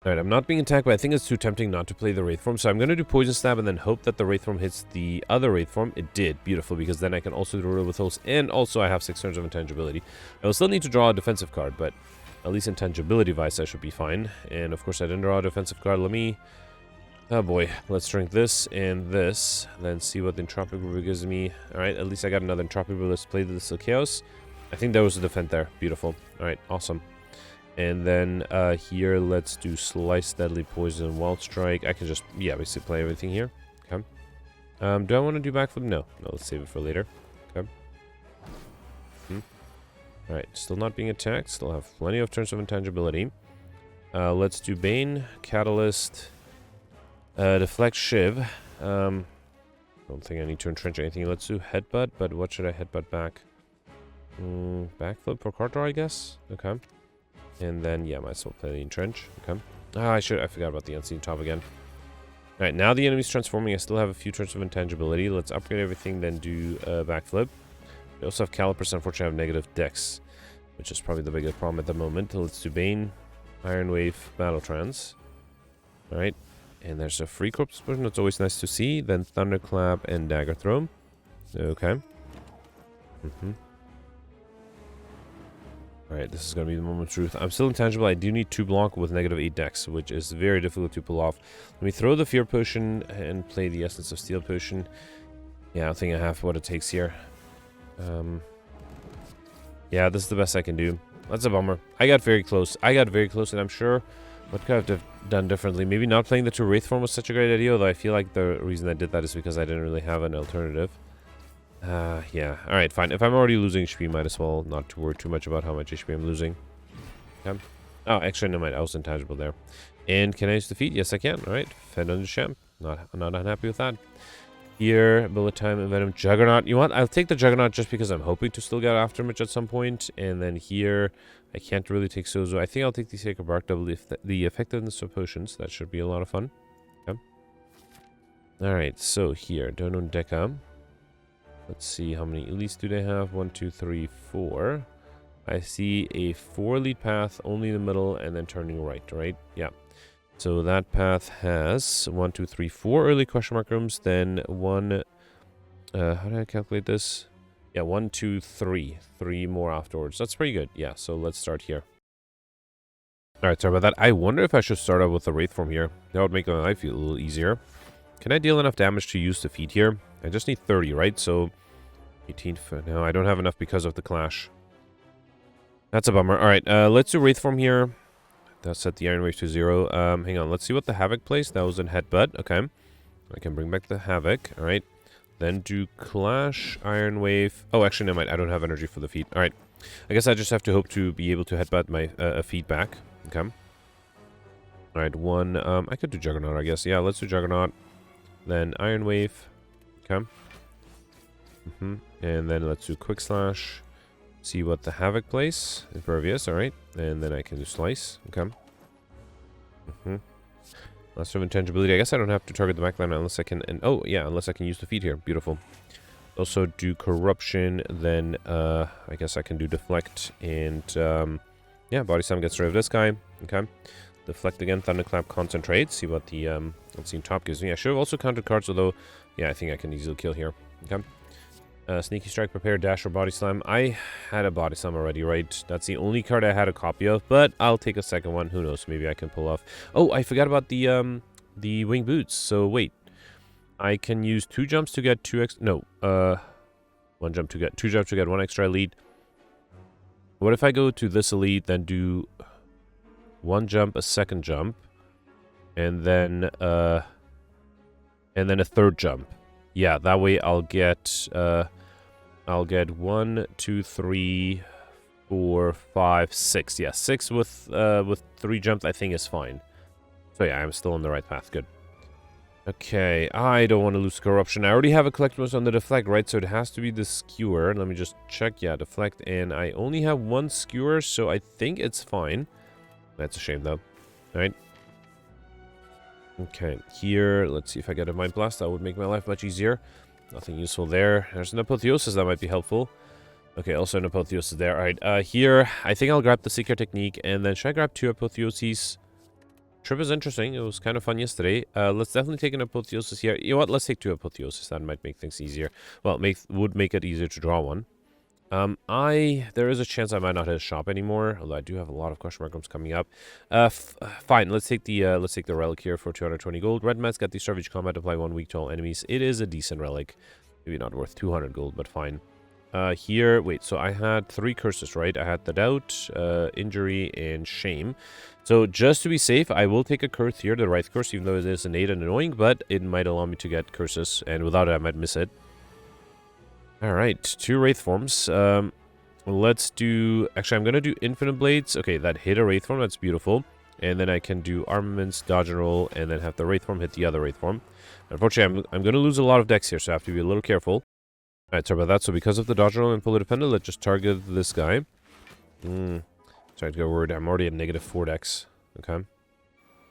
Alright, I'm not being attacked, but I think it's too tempting not to play the Wraith form. So I'm going to do Poison Stab and then hope that the Wraith form hits the other Wraith form. It did. Beautiful, because then I can also do Riddle with Holes. And also I have 6 turns of Intangibility. I will still need to draw a defensive card, but at least Intangibility-wise I should be fine. And of course I didn't draw a defensive card. Let me... Oh boy, let's drink this and this, then see what the Entropic Brew gives me. Alright, at least I got another Entropic Brew. Let's play the Distil Chaos. I think there was a defend there. Beautiful. Alright, awesome. And then here, let's do Slice, Deadly Poison, Wild Strike. I can just, yeah, basically play everything here. Okay. Do I want to do Backflip? No. No, let's save it for later. Okay. Alright, still not being attacked. Still have plenty of turns of Intangibility. Let's do Bane, Catalyst... Deflect Shiv. Don't think I need to entrench anything. Let's do Headbutt, but what should I headbutt back? Backflip for card draw, I guess. Okay. And then, yeah, might as well play the entrench. Okay. I forgot about the Unseen Top again. Alright, now the enemy's transforming. I still have a few turns of Intangibility. Let's upgrade everything, then do Backflip. We also have Calipers, unfortunately, I have negative Dex, which is probably the biggest problem at the moment. Let's do Bane, Iron Wave, Battle Trance. Alright. And there's a free Corpse Explosion. That's always nice to see. Then Thunderclap and Dagger Throw. Okay. Alright, this is going to be the moment of truth. I'm still intangible. I do need 2 block with -8 dex, which is very difficult to pull off. Let me throw the Fear Potion and play the Essence of Steel Potion. Yeah, I think I have what it takes here. Yeah, this is the best I can do. That's a bummer. I got very close. And I'm sure what could I have done differently? Maybe not playing the 2 Wraith form was such a great idea, although I feel like the reason I did that is because I didn't really have an alternative. Yeah. Alright, fine. If I'm already losing HP, might as well not to worry too much about how much HP I'm losing. Okay. Oh, actually, no, I was intangible there. And can I use defeat? Yes, I can. Alright. Fed on the champ. Not unhappy with that. Here, Bullet Time, and Venom, Juggernaut. You know what? I'll take the Juggernaut just because I'm hoping to still get Aftermatch at some point. And then here, I can't really take Sozo. I think I'll take the Sacred Bark, double the effectiveness of potions. That should be a lot of fun. Okay. Alright, so here, Dono Deca. Let's see, how many elites do they have? 1, 2, 3, 4. I see a 4 lead path, only in the middle, and then turning right? Yeah. So that path has 1, 2, 3, 4 early question mark rooms, then 1... how do I calculate this? Yeah, 1, 2, 3. 3 more afterwards. That's pretty good. Yeah, so let's start here. Alright, sorry about that. I wonder if I should start out with the Wraith form here. That would make my life feel a little easier. Can I deal enough damage to use defeat here? I just need 30, right? So 18 for now. I don't have enough because of the clash. That's a bummer. Alright, let's do Wraith form here. That set the Iron Wave to 0. Hang on, let's see what the Havoc plays. That was in Headbutt. Okay. I can bring back the Havoc. Alright. Then do Clash, Iron Wave. Oh, actually, no, I don't have energy for the feet. Alright. I guess I just have to hope to be able to Headbutt my feet back. Okay. Alright, 1. I could do Juggernaut, I guess. Yeah, let's do Juggernaut. Then Iron Wave. Okay. And then let's do Quick Slash. See what the Havoc plays. Impervious, alright. And then I can do Slice. Okay. Last of Intangibility. I guess I don't have to target the backline unless I can... And oh, yeah, unless I can use Defeat here. Beautiful. Also do Corruption. Then, I guess I can do Deflect. And, yeah, Body Slam gets rid of this guy. Okay. Deflect again. Thunderclap, Concentrate. See what the, let's see, top gives me. I should have also countered cards, although, yeah, I think I can easily kill here. Okay. Sneaky Strike, Prepare, Dash, or Body Slam. I had a Body Slam already, right? That's the only card I had a copy of, but I'll take a second one. Who knows? Maybe I can pull off. Oh, I forgot about the Wing Boots. So, wait. I can use 2 jumps to get 2 extra... No, 1 jump to get... 2 jumps to get 1 extra elite. What if I go to this elite, then do 1 jump, a second jump, and then a 3rd jump? Yeah, that way I'll get 1, 2, 3, 4, 5, 6. Yeah, 6 with 3 jumps I think is fine. So yeah, I'm still on the right path. Good. Okay, I don't want to lose Corruption. I already have a Collectibles on the Deflect, right? So it has to be the Skewer. Let me just check. Yeah, Deflect. And I only have 1 Skewer, so I think it's fine. That's a shame, though. Alright. Okay, here, let's see if I get a Mind Blast. That would make my life much easier. Nothing useful there. There's an Apotheosis that might be helpful. Okay, also an Apotheosis there. Alright, here, I think I'll grab the Seeker Technique, and then should I grab 2 Apotheoses? Trip is interesting. It was kind of fun yesterday. Let's definitely take an Apotheosis here. You know what? Let's take 2 Apotheosis. That might make things easier. Well, would make it easier to draw one. There is a chance I might not hit a shop anymore, although I do have a lot of question mark rooms coming up. Fine, let's take the relic here for 220 gold. Red Mat's got the Savage Combat, apply 1 week to all enemies. It is a decent relic. Maybe not worth 200 gold, but fine. Here, wait, so I had 3 curses, right? I had the Doubt, Injury, and Shame. So just to be safe, I will take a curse here, the Wraith Curse, even though it is innate and annoying, but it might allow me to get curses, and without it, I might miss it. Alright, 2 Wraith forms. Let's do... Actually, I'm going to do Infinite Blades. Okay, that hit a Wraith form. That's beautiful. And then I can do Armaments, Dodge and Roll, and then have the Wraith form hit the other Wraith form. Unfortunately, I'm going to lose a lot of decks here, so I have to be a little careful. Alright, sorry about that. So because of the Dodge and Roll and Pull Dependent, let's just target this guy. Sorry to go word. I'm already at -4 decks. Okay.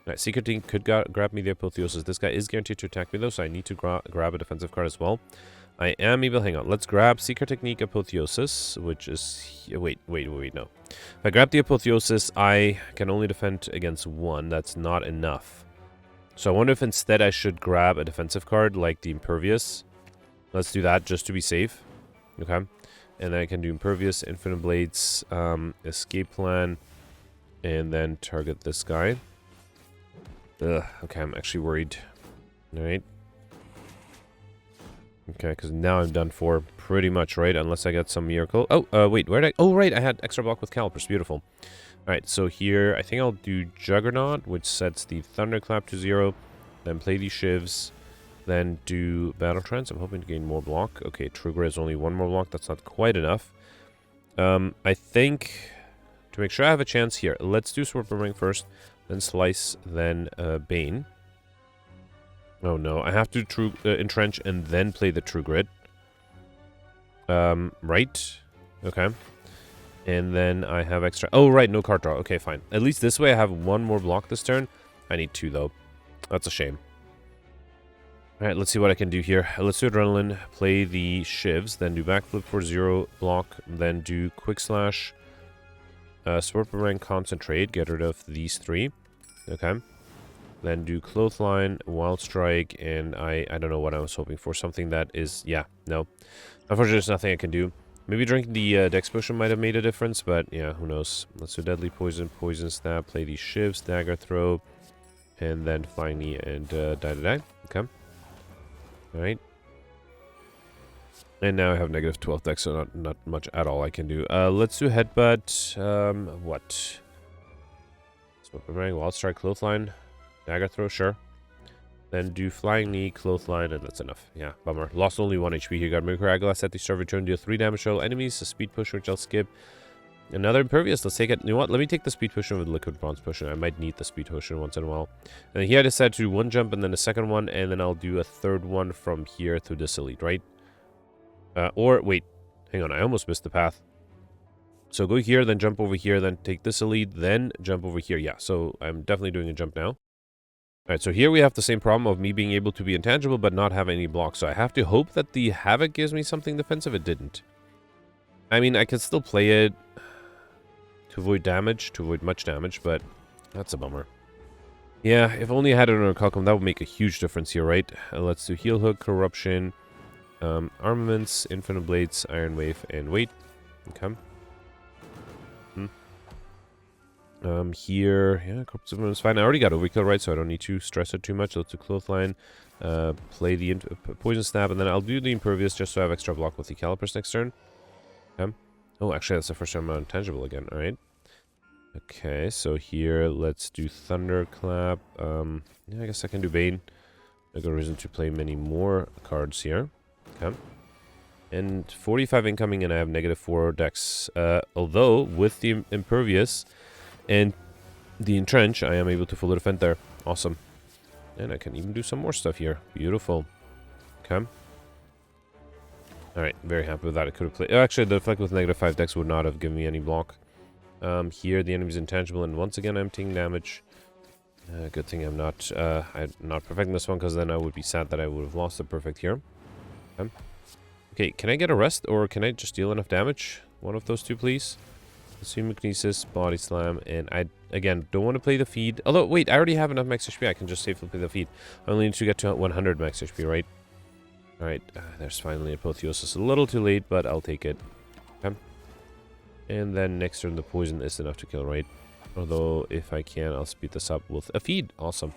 Alright, Secret Team could grab me the Apotheosis. This guy is guaranteed to attack me, though, so I need to grab a defensive card as well. I am able... Hang on. Let's grab Secret Technique Apotheosis, which is... Wait, no. If I grab the Apotheosis, I can only defend against 1. That's not enough. So I wonder if instead I should grab a defensive card, like the Impervious. Let's do that, just to be safe. Okay. And then I can do Impervious, Infinite Blades, Escape Plan, and then target this guy. Ugh, okay, I'm actually worried. Alright. Okay, because now I'm done for pretty much, right? Unless I get some miracle. Oh, wait, where did I... Oh, right, I had extra block with Calipers. Beautiful. Alright, so here, I think I'll do Juggernaut, which sets the Thunderclap to 0. Then play these Shivs. Then do Battle Trance. I'm hoping to gain more block. Okay, Trigger is only one more block. That's not quite enough. I think, to make sure I have a chance here, let's do Sword Boomerang first. Then Slice, then Bane. Oh no, I have to Entrench and then play the True Grit. Right. Okay. And then I have extra... Oh, right, no card draw. Okay, fine. At least this way I have one more block this turn. I need 2, though. That's a shame. Alright, let's see what I can do here. Let's do Adrenaline, play the Shivs, then do Backflip for 0 block, then do Quick Slash, Sword Boomerang, Concentrate, get rid of these 3. Okay. Then do Clothesline, Wild Strike, and I don't know what I was hoping for. Something that is... Yeah, no. Unfortunately, there's nothing I can do. Maybe drinking the Dex Potion might have made a difference, but yeah, who knows. Let's do Deadly Poison, Poison Stab, play these Shivs, Dagger Throw, and then Flying Knee and Die. Okay. Alright. And now I have negative 12 Dex, so not much at all I can do. Let's do Headbutt. What? Sword Boomerang, Wild Strike, Clothesline, Dagger Throw, sure. Then do Flying Knee, Clothesline, and that's enough. Yeah, bummer. Lost only 1 HP here. Got Miracle Glass at the start of return. Deal 3 damage to all enemies. A Speed Push, which I'll skip. Another Impervious. Let's take it. You know what? Let me take the Speed Potion with Liquid Bronze Potion. I might need the Speed Potion once in a while. And here I decided to do 1 jump and then a second one. And then I'll do a third one from here through this elite, right? Or, wait. Hang on. I almost missed the path. So go here, then jump over here, then take this elite, then jump over here. Yeah, so I'm definitely doing a jump now. Alright, so here we have the same problem of me being able to be intangible but not have any blocks. So I have to hope that the Havoc gives me something defensive. It didn't. I mean, I could still play it to avoid damage, to avoid much damage, but that's a bummer. Yeah, if only I had it on a Calcum, that would make a huge difference here, right? Let's do Heel Hook, Corruption, Armaments, Infinite Blades, Iron Wave, and Weight. Okay. Here, yeah, Corpse is fine. I already got Overkill, right, so I don't need to stress it too much. Let's do Clothesline, play the Poison Snap, and then I'll do the Impervious just so I have extra block with the Calipers next turn. Okay. Oh, actually, that's the first time I'm intangible again. All right. Okay, so here, let's do Thunderclap. Yeah, I guess I can do Bane. I got a reason to play many more cards here. Okay. And 45 incoming, and I have negative 4 Dex. Although, with the Impervious and the Entrench, I am able to fully defend there. Awesome. And I can even do some more stuff here. Beautiful. Okay. Alright, very happy with that. I could have played... Oh, actually, the Deflect with negative 5 Dex would not have given me any block. Here, the enemy's intangible, and once again, I'm taking damage. Good thing I'm not perfecting this one, because then I would be sad that I would have lost the perfect here. Okay. Okay, can I get a rest, or can I just deal enough damage? One of those two, please. Assume Kinesis, Body Slam, and I, again, don't want to play the feed. Although, wait, I already have enough max HP. I can just safely play the feed. I only need to get to 100 max HP, right? Alright, there's finally Apotheosis. A little too late, but I'll take it. Okay. And then next turn, the Poison is enough to kill, right? Although, if I can, I'll speed this up with a feed. Awesome.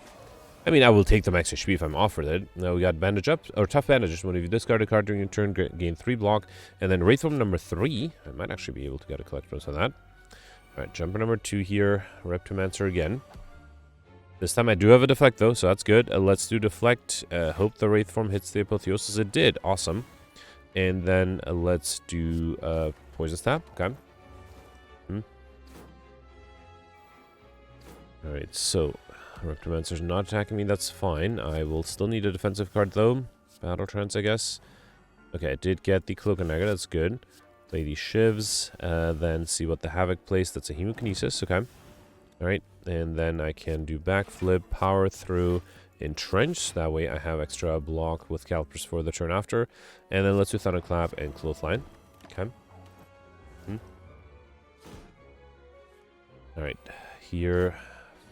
I mean, I will take the max HP if I'm offered it. Now we got Bandage Up, or Tough Bandages. When you discard a card during your turn, gain 3 block. And then Wraithform number 3. I might actually be able to get a collect bonus on that. Alright, Jumper number 2 here. Reptimancer again. This time I do have a Deflect though, so that's good. Let's do Deflect. Hope the Wraithform hits the Apotheosis. It did. Awesome. And then let's do Poison Stab. Okay. Alright, so Reptimancer's not attacking me. That's fine. I will still need a defensive card though. Battle Trance, I guess. Okay, I did get the Cloak and Dagger. That's good. Play these Shivs. Then see what the Havoc plays. That's a Hemokinesis. Okay. Alright, and then I can do Backflip, Power Through, Entrench. That way I have extra block with Calipers for the turn after. And then let's do Thunderclap and Clothesline. Okay. Alright, here,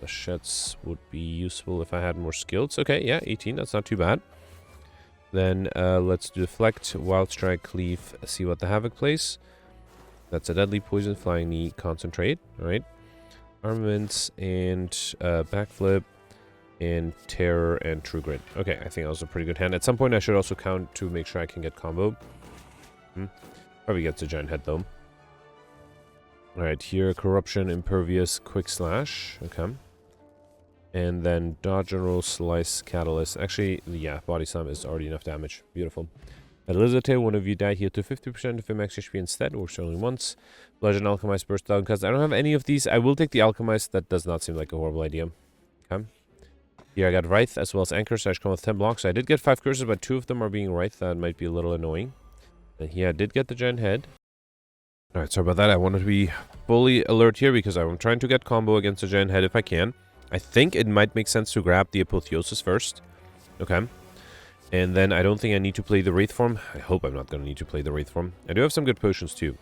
Flechettes would be useful if I had more skills. Okay, yeah, 18, that's not too bad. Then let's deflect, wild strike, cleave, see what the havoc plays. That's a deadly poison, flying knee, concentrate. All right. Armaments and backflip and terror and true grit. Okay, I think that was a pretty good hand. At some point I should also count to make sure I can get combo. Probably gets a giant head though. Alright, here corruption, impervious, quick slash. Okay. And then dodge and roll, slice, catalyst. Actually, yeah, body slam is already enough damage. Beautiful. At lizard tail, one of you die, heal to 50% of your max HP instead, works only once. Bludgeon, alchemize, burst down, because I don't have any of these. I will take the alchemize. That does not seem like a horrible idea. Okay. Here I got Wraith as well as Anchor, so I should come with 10 blocks. I did get 5 curses, but 2 of them are being Wraith. That might be a little annoying. And here I did get the giant head. Alright, sorry about that. I wanted to be fully alert here because I'm trying to get combo against the giant head if I can. I think it might make sense to grab the Apotheosis first. Okay. And then I don't think I need to play the Wraith form. I hope I'm not going to need to play the Wraith form. I do have some good potions too.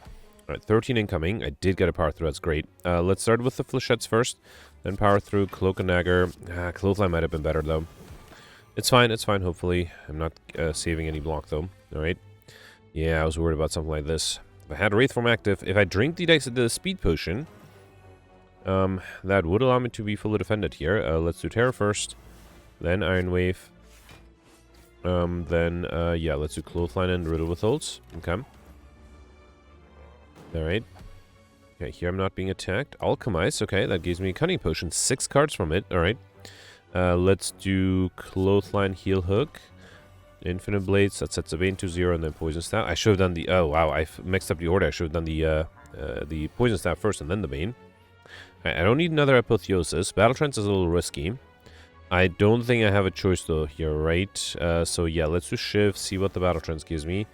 Alright, 13 incoming. I did get a power through. That's great. Let's start with the Flechettes first. Then power through, Cloak and Dagger. Clothesline might have been better though. It's fine, hopefully. I'm not saving any block though. Alright. Yeah, I was worried about something like this. If I had Wraith form active, if I drink the speed potion, that would allow me to be fully defended here. Let's do Terror first. Then Iron Wave. Yeah, let's do Clothesline and Riddle Withholds. Okay. Alright. Okay, here I'm not being attacked. Alchemize, okay, that gives me a Cunning Potion. 6 cards from it, alright. Let's do Clothesline, Heal Hook. Infinite Blades, that sets a Bane to 0, and then Poison Staff. I should have done the... Oh, wow, I mixed up the order. I should have done the Poison Staff first and then the Bane. I don't need another Apotheosis. Battle Trance is a little risky. I don't think I have a choice, though, here, right? So, yeah, let's do Shiv, see what the Battle Trance gives me.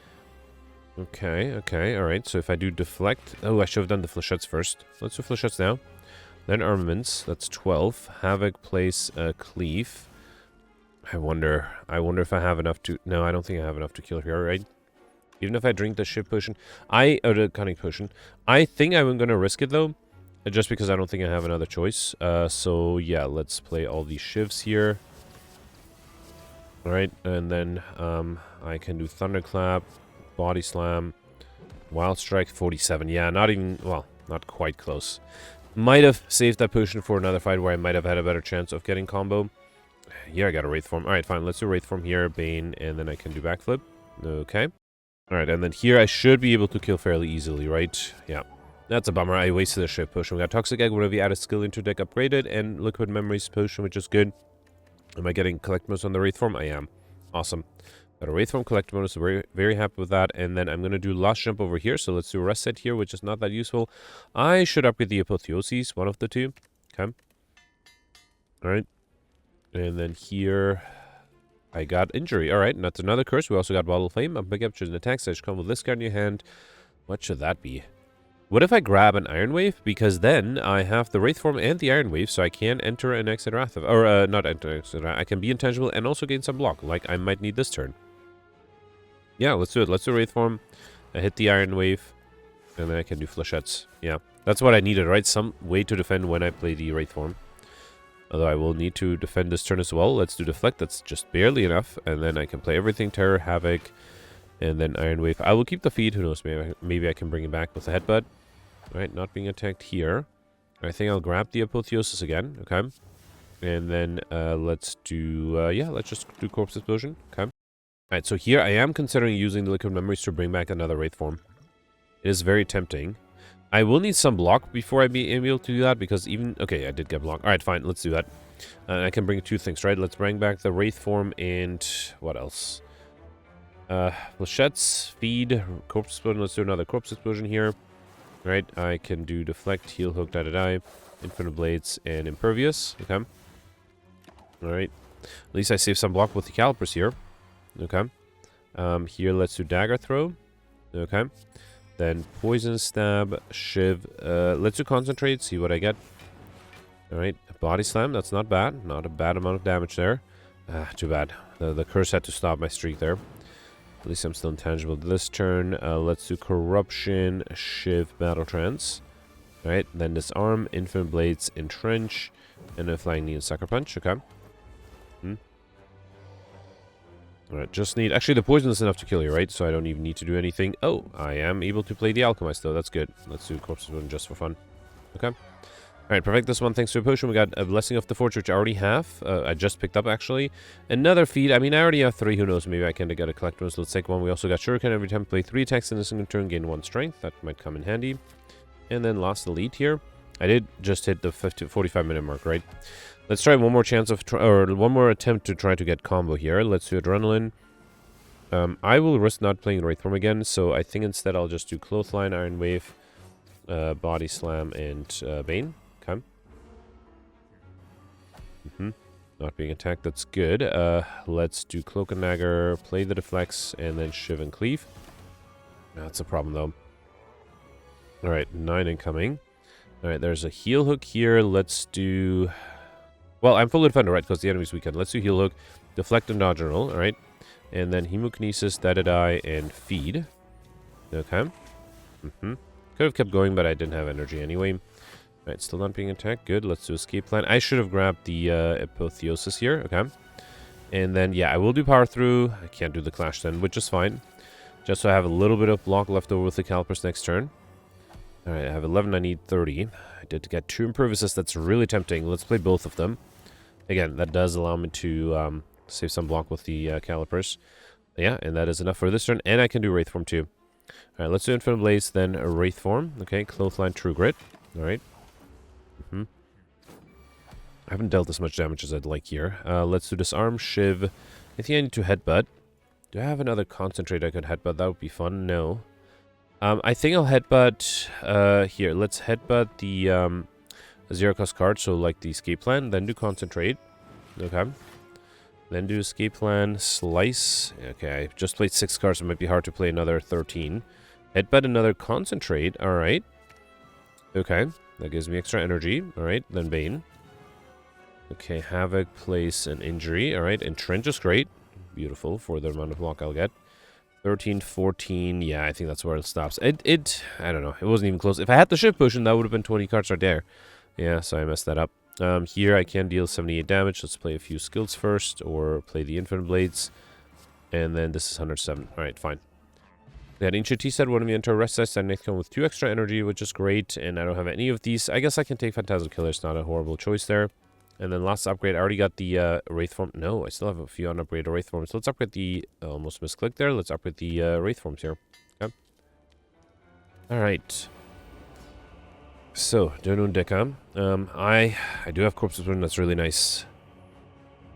Okay, alright. So if I do Deflect... Oh, I should have done the Flechettes first. Let's do Flechettes now. Then Armaments, that's 12. Havoc, Place, Cleave. I wonder if I have enough to... No, I don't think I have enough to kill here, right? Even if I drink the Shiv Potion. Or the Cunning Potion. I think I'm going to risk it, though. Just because I don't think I have another choice. So, yeah, let's play all these Shivs here. Alright, and then I can do Thunderclap, Body Slam, Wild Strike, 47. Yeah, not even... Well, not quite close. Might have saved that potion for another fight where I might have had a better chance of getting combo. Here I got a Wraith form. Alright, fine. Let's do Wraith form here. Bane, and then I can do Backflip. Okay. Alright, and then here I should be able to kill fairly easily, right? Yeah. That's a bummer. I wasted a Shiv potion. We got Toxic Egg, whenever you add a skill into deck upgraded, and Liquid Memories potion, which is good. Am I getting collect bonus on the Wraith form? I am. Awesome. Got a Wraith form collect bonus. Very, very happy with that. And then I'm going to do Last Jump over here. So let's do a Rest Set here, which is not that useful. I should upgrade the Apotheoses, one of the two. Okay. Alright. And then here, I got Injury. Alright, and that's another curse. We also got Bottle Flame. I'm picking up just an attack, so I should come with this guy in your hand. What should that be? What if I grab an Iron Wave? Because then I have the Wraith form and the Iron Wave, so I can enter and exit Wrath of... Or, not enter and exit Wrath. I can be intangible and also gain some block, like I might need this turn. Yeah, let's do it. Let's do Wraith form. I hit the Iron Wave, and then I can do Flechettes. Yeah, that's what I needed, right? Some way to defend when I play the Wraith form. Although I will need to defend this turn as well. Let's do Deflect. That's just barely enough. And then I can play everything. Terror, Havoc, and then Iron Wave. I will keep the feed. Who knows? Maybe I can bring it back with a Headbutt. Alright, not being attacked here. I think I'll grab the Apotheosis again. Okay. And then let's do... yeah, let's just do Corpse Explosion. Okay. Alright, so here I am considering using the Liquid Memories to bring back another Wraith form. It is very tempting. I will need some block before I be able to do that, because even... Okay, I did get block. Alright, fine, let's do that. I can bring 2 things, right? Let's bring back the Wraith form and... What else? Flechettes, Feed, Corpse Explosion. Let's do another Corpse Explosion here. Alright, I can do Deflect, Heal Hook, Die, Infinite Blades, and Impervious. Okay. Alright. At least I saved some block with the Calipers here. Okay. Here, let's do Dagger Throw. Okay. Then Poison Stab, Shiv. Let's do Concentrate, see what I get. Alright, Body Slam, that's not bad. Not a bad amount of damage there. Too bad. The curse had to stop my streak there. At least I'm still intangible this turn. Let's do Corruption, Shiv, Battle Trance. Alright, then Disarm, Infinite Blades, Entrench, and a Flying Knee and Sucker Punch. Okay. Alright, just need... Actually, the poison is enough to kill you, right? So I don't even need to do anything. Oh, I am able to play the Alchemist, though. That's good. Let's do Corpse Explosion just for fun. Okay. Alright, perfect this one thanks to a potion. We got a Blessing of the Forge, which I already have. I just picked up, actually. Another feat. I mean, I already have 3. Who knows? Maybe I can get a collect one. So let's take one. We also got Shuriken. Every time we play 3 attacks in a single turn, gain 1 strength. That might come in handy. And then last elite here. I did just hit the 45-minute mark, right? Let's try one more chance of... one more attempt to try to get combo here. Let's do Adrenaline. I will risk not playing Wraithform again. So I think instead I'll just do Clothesline, Iron Wave, Body Slam, and Bane. Okay. Not being attacked, that's good. Let's do Cloak and Dagger, play the Deflects, and then Shiv and Cleave. That's a problem, though. Alright, 9 incoming. Alright, there's a Heal Hook here. Let's do... Well, I'm fully defender, right, because the enemy's weakened. Let's do Heal Hook, Deflect and Dodge and Roll, alright? And then Hemokinesis, Deadeye, and Feed. Okay. Could have kept going, but I didn't have energy anyway. Alright, still not being attacked. Good. Let's do Escape Plan. I should have grabbed the Apotheosis here. Okay. And then, yeah, I will do Power Through. I can't do the Clash then, which is fine. Just so I have a little bit of block left over with the Calipers next turn. Alright, I have 11. I need 30. I did get 2 Impervious. That's really tempting. Let's play both of them. Again, that does allow me to save some block with the Calipers. Yeah, and that is enough for this turn. And I can do Wraithform too. Alright, let's do Infinite Blaze, then a Wraithform. Okay, Clothesline, True Grit. Alright. I haven't dealt as much damage as I'd like here. Let's do Disarm, Shiv. I think I need to Headbutt. Do I have another Concentrate I could Headbutt? That would be fun. No. I think I'll Headbutt here. Let's Headbutt the 0 cost card, so like the Escape Plan. Then do Concentrate. Okay. Then do Escape Plan, Slice. Okay, I just played 6 cards, so it might be hard to play another 13. Headbutt another Concentrate. Alright. Okay. That gives me extra energy. Alright, then Bane. Okay, Havoc, Place, and Injury. Alright, Entrench is great. Beautiful for the amount of block I'll get. 13, 14. Yeah, I think that's where it stops. I don't know. It wasn't even close. If I had the Shift Potion, that would have been 20 cards right there. Yeah, so I messed that up. Here I can deal 78 damage. Let's play a few skills first, or play the Infinite Blades. And then this is 107. Alright, fine. That Ancient Tea said one of me enter rest size and next come with 2 extra energy, which is great, and I don't have any of these. I guess I can take Phantasm Killer. It's not a horrible choice there. And then last upgrade, I already got the Wraithform. No, I still have a few unupgraded Wraithforms. So let's upgrade the... almost misclicked there. Let's upgrade the Wraithforms here. Okay. Alright. So, Donun Deka. I do have Corpse Explosion. That's really nice.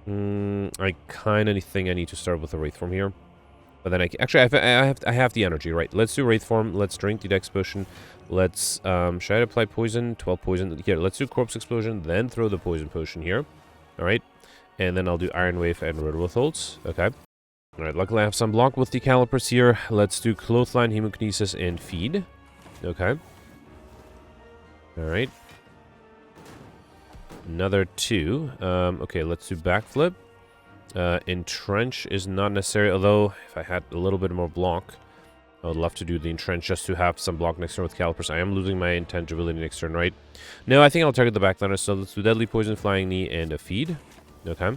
I kind of think I need to start with a Wraithform here. But then actually, I have the energy, right? Let's do Wraithform. Let's drink the Dex Potion. Let's, should I apply poison? 12 poison. Here, let's do Corpse Explosion, then throw the Poison Potion here. Alright. And then I'll do Iron Wave and Riddle with Holds. Okay. Alright, luckily I have some block with the Calipers here. Let's do Clothesline, Hemokinesis, and Feed. Okay. Alright. Another 2. Okay, let's do Backflip. Entrench is not necessary, although if I had a little bit more block, I would love to do the Entrench just to have some block next turn with Calipers. I am losing my Intangibility next turn, right? No, I think I'll target the backliner, so let's do Deadly Poison, Flying Knee, and a Feed. Okay.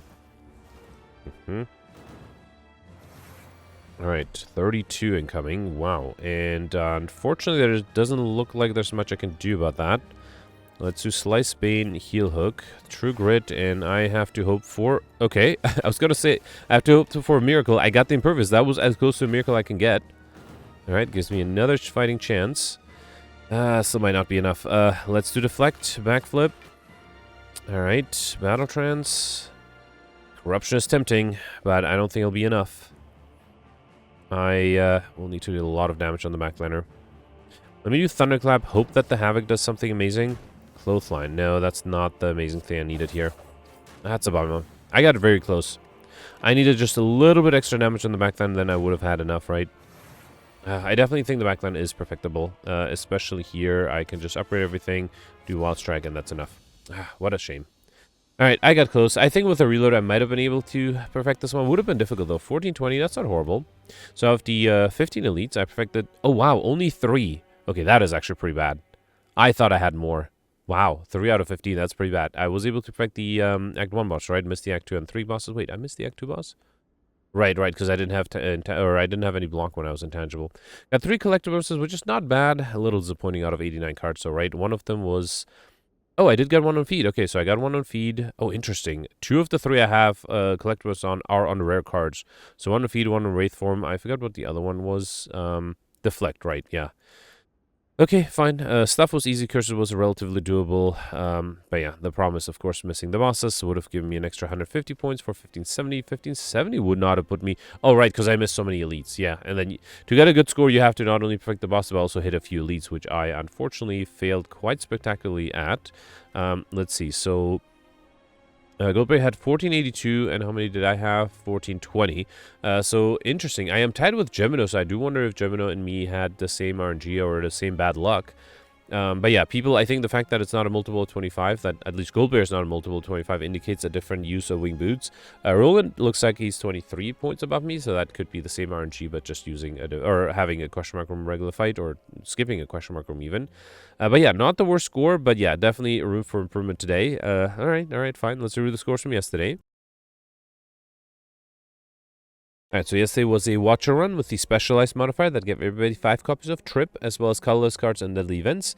Alright, 32 incoming. Wow. And unfortunately, there doesn't look like there's much I can do about that. Let's do Slice, Bane, Heal Hook, True Grit, and I have to hope for... Okay, I was going to say, I have to hope for a miracle. I got the Impervious. That was as close to a miracle I can get. Alright, gives me another fighting chance. Still might not be enough. Let's do Deflect, Backflip. Alright, Battle Trance. Corruption is tempting, but I don't think it'll be enough. I will need to do a lot of damage on the backliner. Let me do Thunderclap, hope that the Havoc does something amazing. Clothesline. No, that's not the amazing thing I needed here. That's a bummer. I got very close. I needed just a little bit extra damage on the backline, then I would have had enough, right? I definitely think the backline is perfectable. Especially here, I can just upgrade everything, do Wild Strike, and that's enough. What a shame. Alright, I got close. I think with a reload, I might have been able to perfect this one. Would have been difficult, though. 1420, that's not horrible. So of the 15 elites, I perfected... Oh, wow, only 3. Okay, that is actually pretty bad. I thought I had more. Wow, 3 out of 15, that's pretty bad. I was able to perfect the Act 1 boss, right? Missed the Act 2 and 3 bosses. Wait, I missed the Act 2 boss? Right, because I didn't have I didn't have any block when I was intangible. Got 3 collectibles, which is not bad. A little disappointing out of 89 cards. So right, one of them was. Oh, I did get one on feed. Okay, so I got one on feed. Oh, interesting. 2 of the 3 I have collectibles on are on rare cards. So one on feed, one on wraith form. I forgot what the other one was. Deflect, right? Yeah. Okay, fine. Stuff was easy. Curses was relatively doable. But yeah, the problem is, of course, missing the bosses would have given me an extra 150 points for 1570. 1570 would not have put me... Oh, right, because I missed so many elites. Yeah, and then to get a good score, you have to not only perfect the boss, but also hit a few elites, which I unfortunately failed quite spectacularly at. Let's see. So... Goldberry had 1482, and how many did I have? 1420. So, interesting. I am tied with Gemino, so I do wonder if Gemino and me had the same RNG or the same bad luck. But yeah, people, I think the fact that it's not a multiple of 25, that at least Goldbear is not a multiple of 25, indicates a different use of wing boots. Roland looks like he's 23 points above me, so that could be the same RNG, but just using or having a question mark room regular fight, or skipping a question mark room even. But yeah, not the worst score, but yeah, definitely room for improvement today. All right, fine. Let's review the scores from yesterday. Alright, so yesterday was a Watcher run with the specialized modifier that gave everybody 5 copies of Trip, as well as colorless cards and deadly events.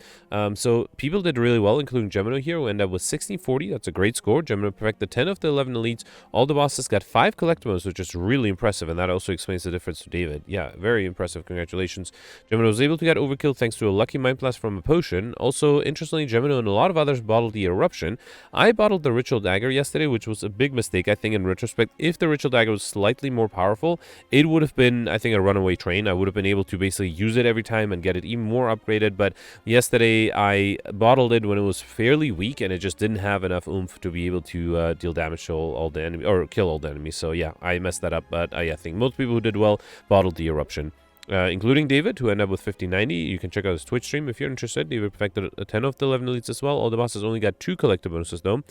So people did really well, including Gemino here, who ended up with 1640. That's a great score. Gemino perfected 10 of the 11 elites. All the bosses got 5 collectibles, which is really impressive, and that also explains the difference to David. Yeah, very impressive. Congratulations. Gemino was able to get overkill thanks to a lucky Mind Blast from a potion. Also, interestingly, Gemino and a lot of others bottled the Eruption. I bottled the Ritual Dagger yesterday, which was a big mistake, I think, in retrospect. If the Ritual Dagger was slightly more powerful, it would have been, I think, a runaway train. I would have been able to basically use it every time and get it even more upgraded, but yesterday I bottled it when it was fairly weak, and it just didn't have enough oomph to be able to deal damage to all the enemy, or kill all the enemies. So yeah, I messed that up, but I think most people who did well bottled the Eruption. Including David, who ended up with 1590. You can check out his Twitch stream if you're interested. David perfected 10 of the 11 elites as well. All the bosses only got 2 collective bonuses though.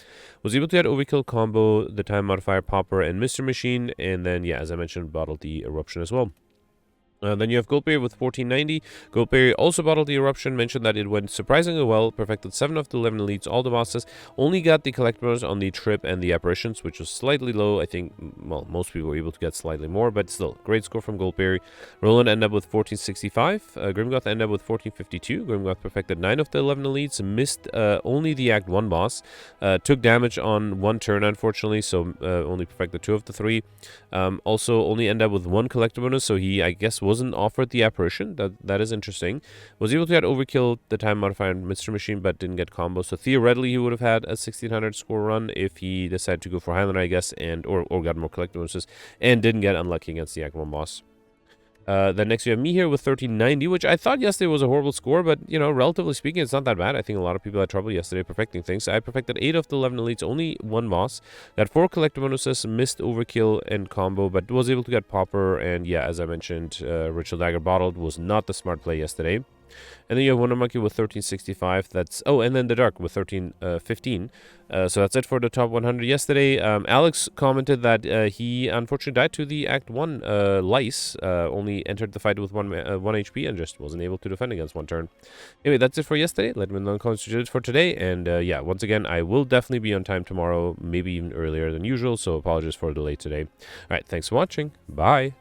Was able to get Overkill, Combo, the Time Modifier, Popper, and Mr. Machine. And then, yeah, as I mentioned, bottled the Eruption as well. Then you have Goldberry with 1490. Goldberry also bottled the Eruption, mentioned that it went surprisingly well, perfected 7 of the 11 elites, all the bosses, only got the collectibles on the Trip and the Apparitions, which was slightly low. I think, well, most people were able to get slightly more, but still, great score from Goldberry. Roland ended up with 1465. Grimgoth ended up with 1452. Grimgoth perfected 9 of the 11 elites, missed only the Act 1 boss, took damage on 1 turn, unfortunately, so only perfected 2 of the 3. Also, only ended up with 1 collectible bonus, so he, I guess, wasn't offered the Apparition. That is interesting. Was able to get Overkill, the Time Modifier, and Mr. Machine, but didn't get combo. So theoretically, he would have had a 1600 score run if he decided to go for Highlander, I guess, and or got more collectible bonuses, and didn't get unlucky against the Act 1 boss. Then next you have me here with 1390, which I thought yesterday was a horrible score, but, you know, relatively speaking, it's not that bad. I think a lot of people had trouble yesterday perfecting things. I perfected 8 of the 11 elites, only 1 boss. Got 4 collective bonuses, missed Overkill and combo, but was able to get Popper, and yeah, as I mentioned, Ritual Dagger bottled was not the smart play yesterday. And then you have Wonder Monkey with 1365. That's and then the Dark with 1315. So that's it for the top 100 yesterday. Alex commented that he unfortunately died to the Act 1 lice. Only entered the fight with 1 HP and just wasn't able to defend against 1 turn. Anyway, that's it for yesterday. Let me know in the comments what you did for today. And yeah, once again, I will definitely be on time tomorrow, maybe even earlier than usual. So apologies for the delay today. All right, thanks for watching. Bye.